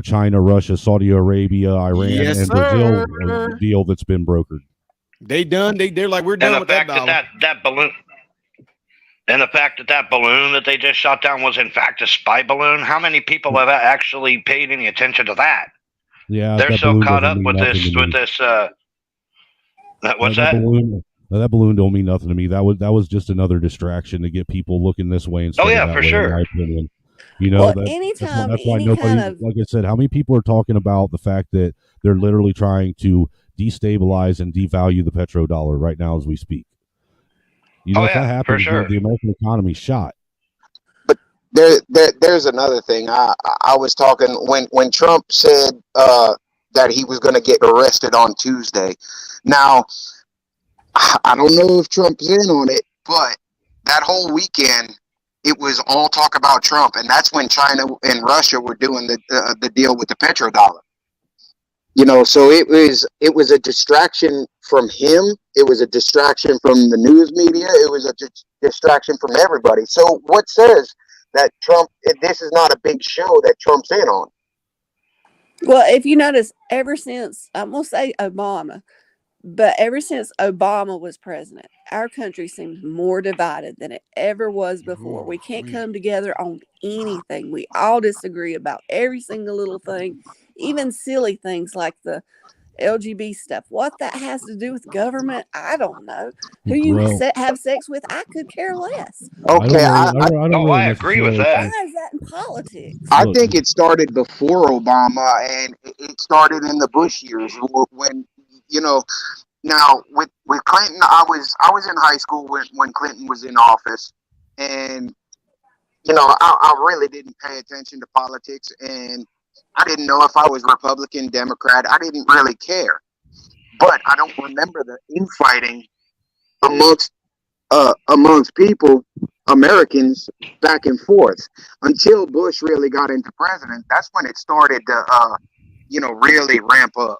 China, Russia, Saudi Arabia, Iran, and Brazil deal that's been brokered. They done. They're like, we're done with that dollar. That balloon. And the fact that balloon that they just shot down was in fact a spy balloon. How many people have actually paid any attention to that? Yeah, they're so caught up with this. What's that? That balloon don't mean nothing to me. That was just another distraction to get people looking this way instead. Oh yeah, of that for way, sure. In my opinion. Anytime, that's why nobody, like I said, how many people are talking about the fact that they're literally trying to destabilize and devalue the petrodollar right now as we speak? If that happens, sure. The American economy's shot. But there's another thing. I was talking when Trump said that he was going to get arrested on Tuesday. Now, I don't know if Trump's in on it, but that whole weekend, it was all talk about Trump, and that's when China and Russia were doing the deal with the petrodollar. So it was a distraction from him. It was a distraction from the news media. It was a distraction from everybody. So what says that this is not a big show that Trump's in on? Well, if you notice, ever since, I'm going to say Obama, but ever since Obama was president, our country seems more divided than it ever was before. We can't come together on anything. We all disagree about every single little thing, even silly things like the LGBT stuff. What that has to do with government, I don't know. Who you have sex with, I could care less. Okay, I agree with that. Why is that in politics? I think it started before Obama, and it started in the Bush years when now with Clinton, I was in high school when Clinton was in office, and I really didn't pay attention to politics, and I didn't know if I was Republican, Democrat. I didn't really care, but I don't remember the infighting amongst people, Americans, back and forth until Bush really got into president. That's when it started to really ramp up.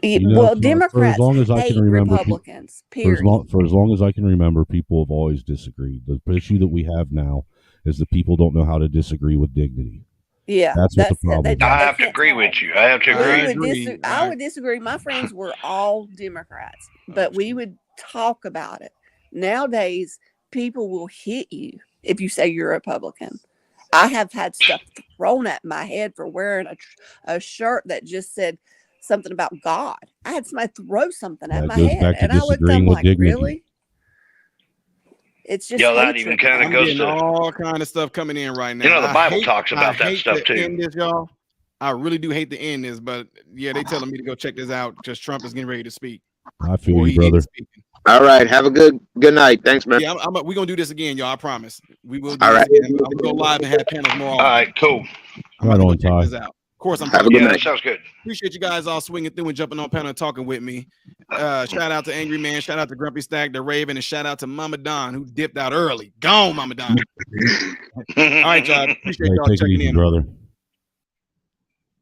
Democrats hate Republicans, period. For as long as I can remember, people have always disagreed. The issue that we have now is that people don't know how to disagree with dignity. Yeah, that's what the problem is. I have to agree with you. I would disagree. My friends were all Democrats, but we would talk about it. Nowadays, people will hit you if you say you're a Republican. I have had stuff thrown at my head for wearing a shirt that just said something about God. I had somebody throw something at my head, and I looked up like, really? It's just that even kind of goes to all kind of stuff coming in right now. The Bible talks about that stuff too. End this, y'all. I really do hate to end this, but yeah, they telling me to go check this out because Trump is getting ready to speak. I feel you, brother. All right, have a good night. Thanks, man. Yeah, we're gonna do this again, y'all. I promise. We will. All right. I'm gonna go live and have panels more. All right, cool. I'm gonna go check this out. Of course, I'm have a good night. That sounds good. Appreciate you guys all swinging through and jumping on panel and talking with me. Shout out to Angry Man, shout out to Grumpy Stack, the Raven, and shout out to Mama Don who dipped out early. Gone, Mama Don. All right, y'all. Appreciate y'all checking in, brother.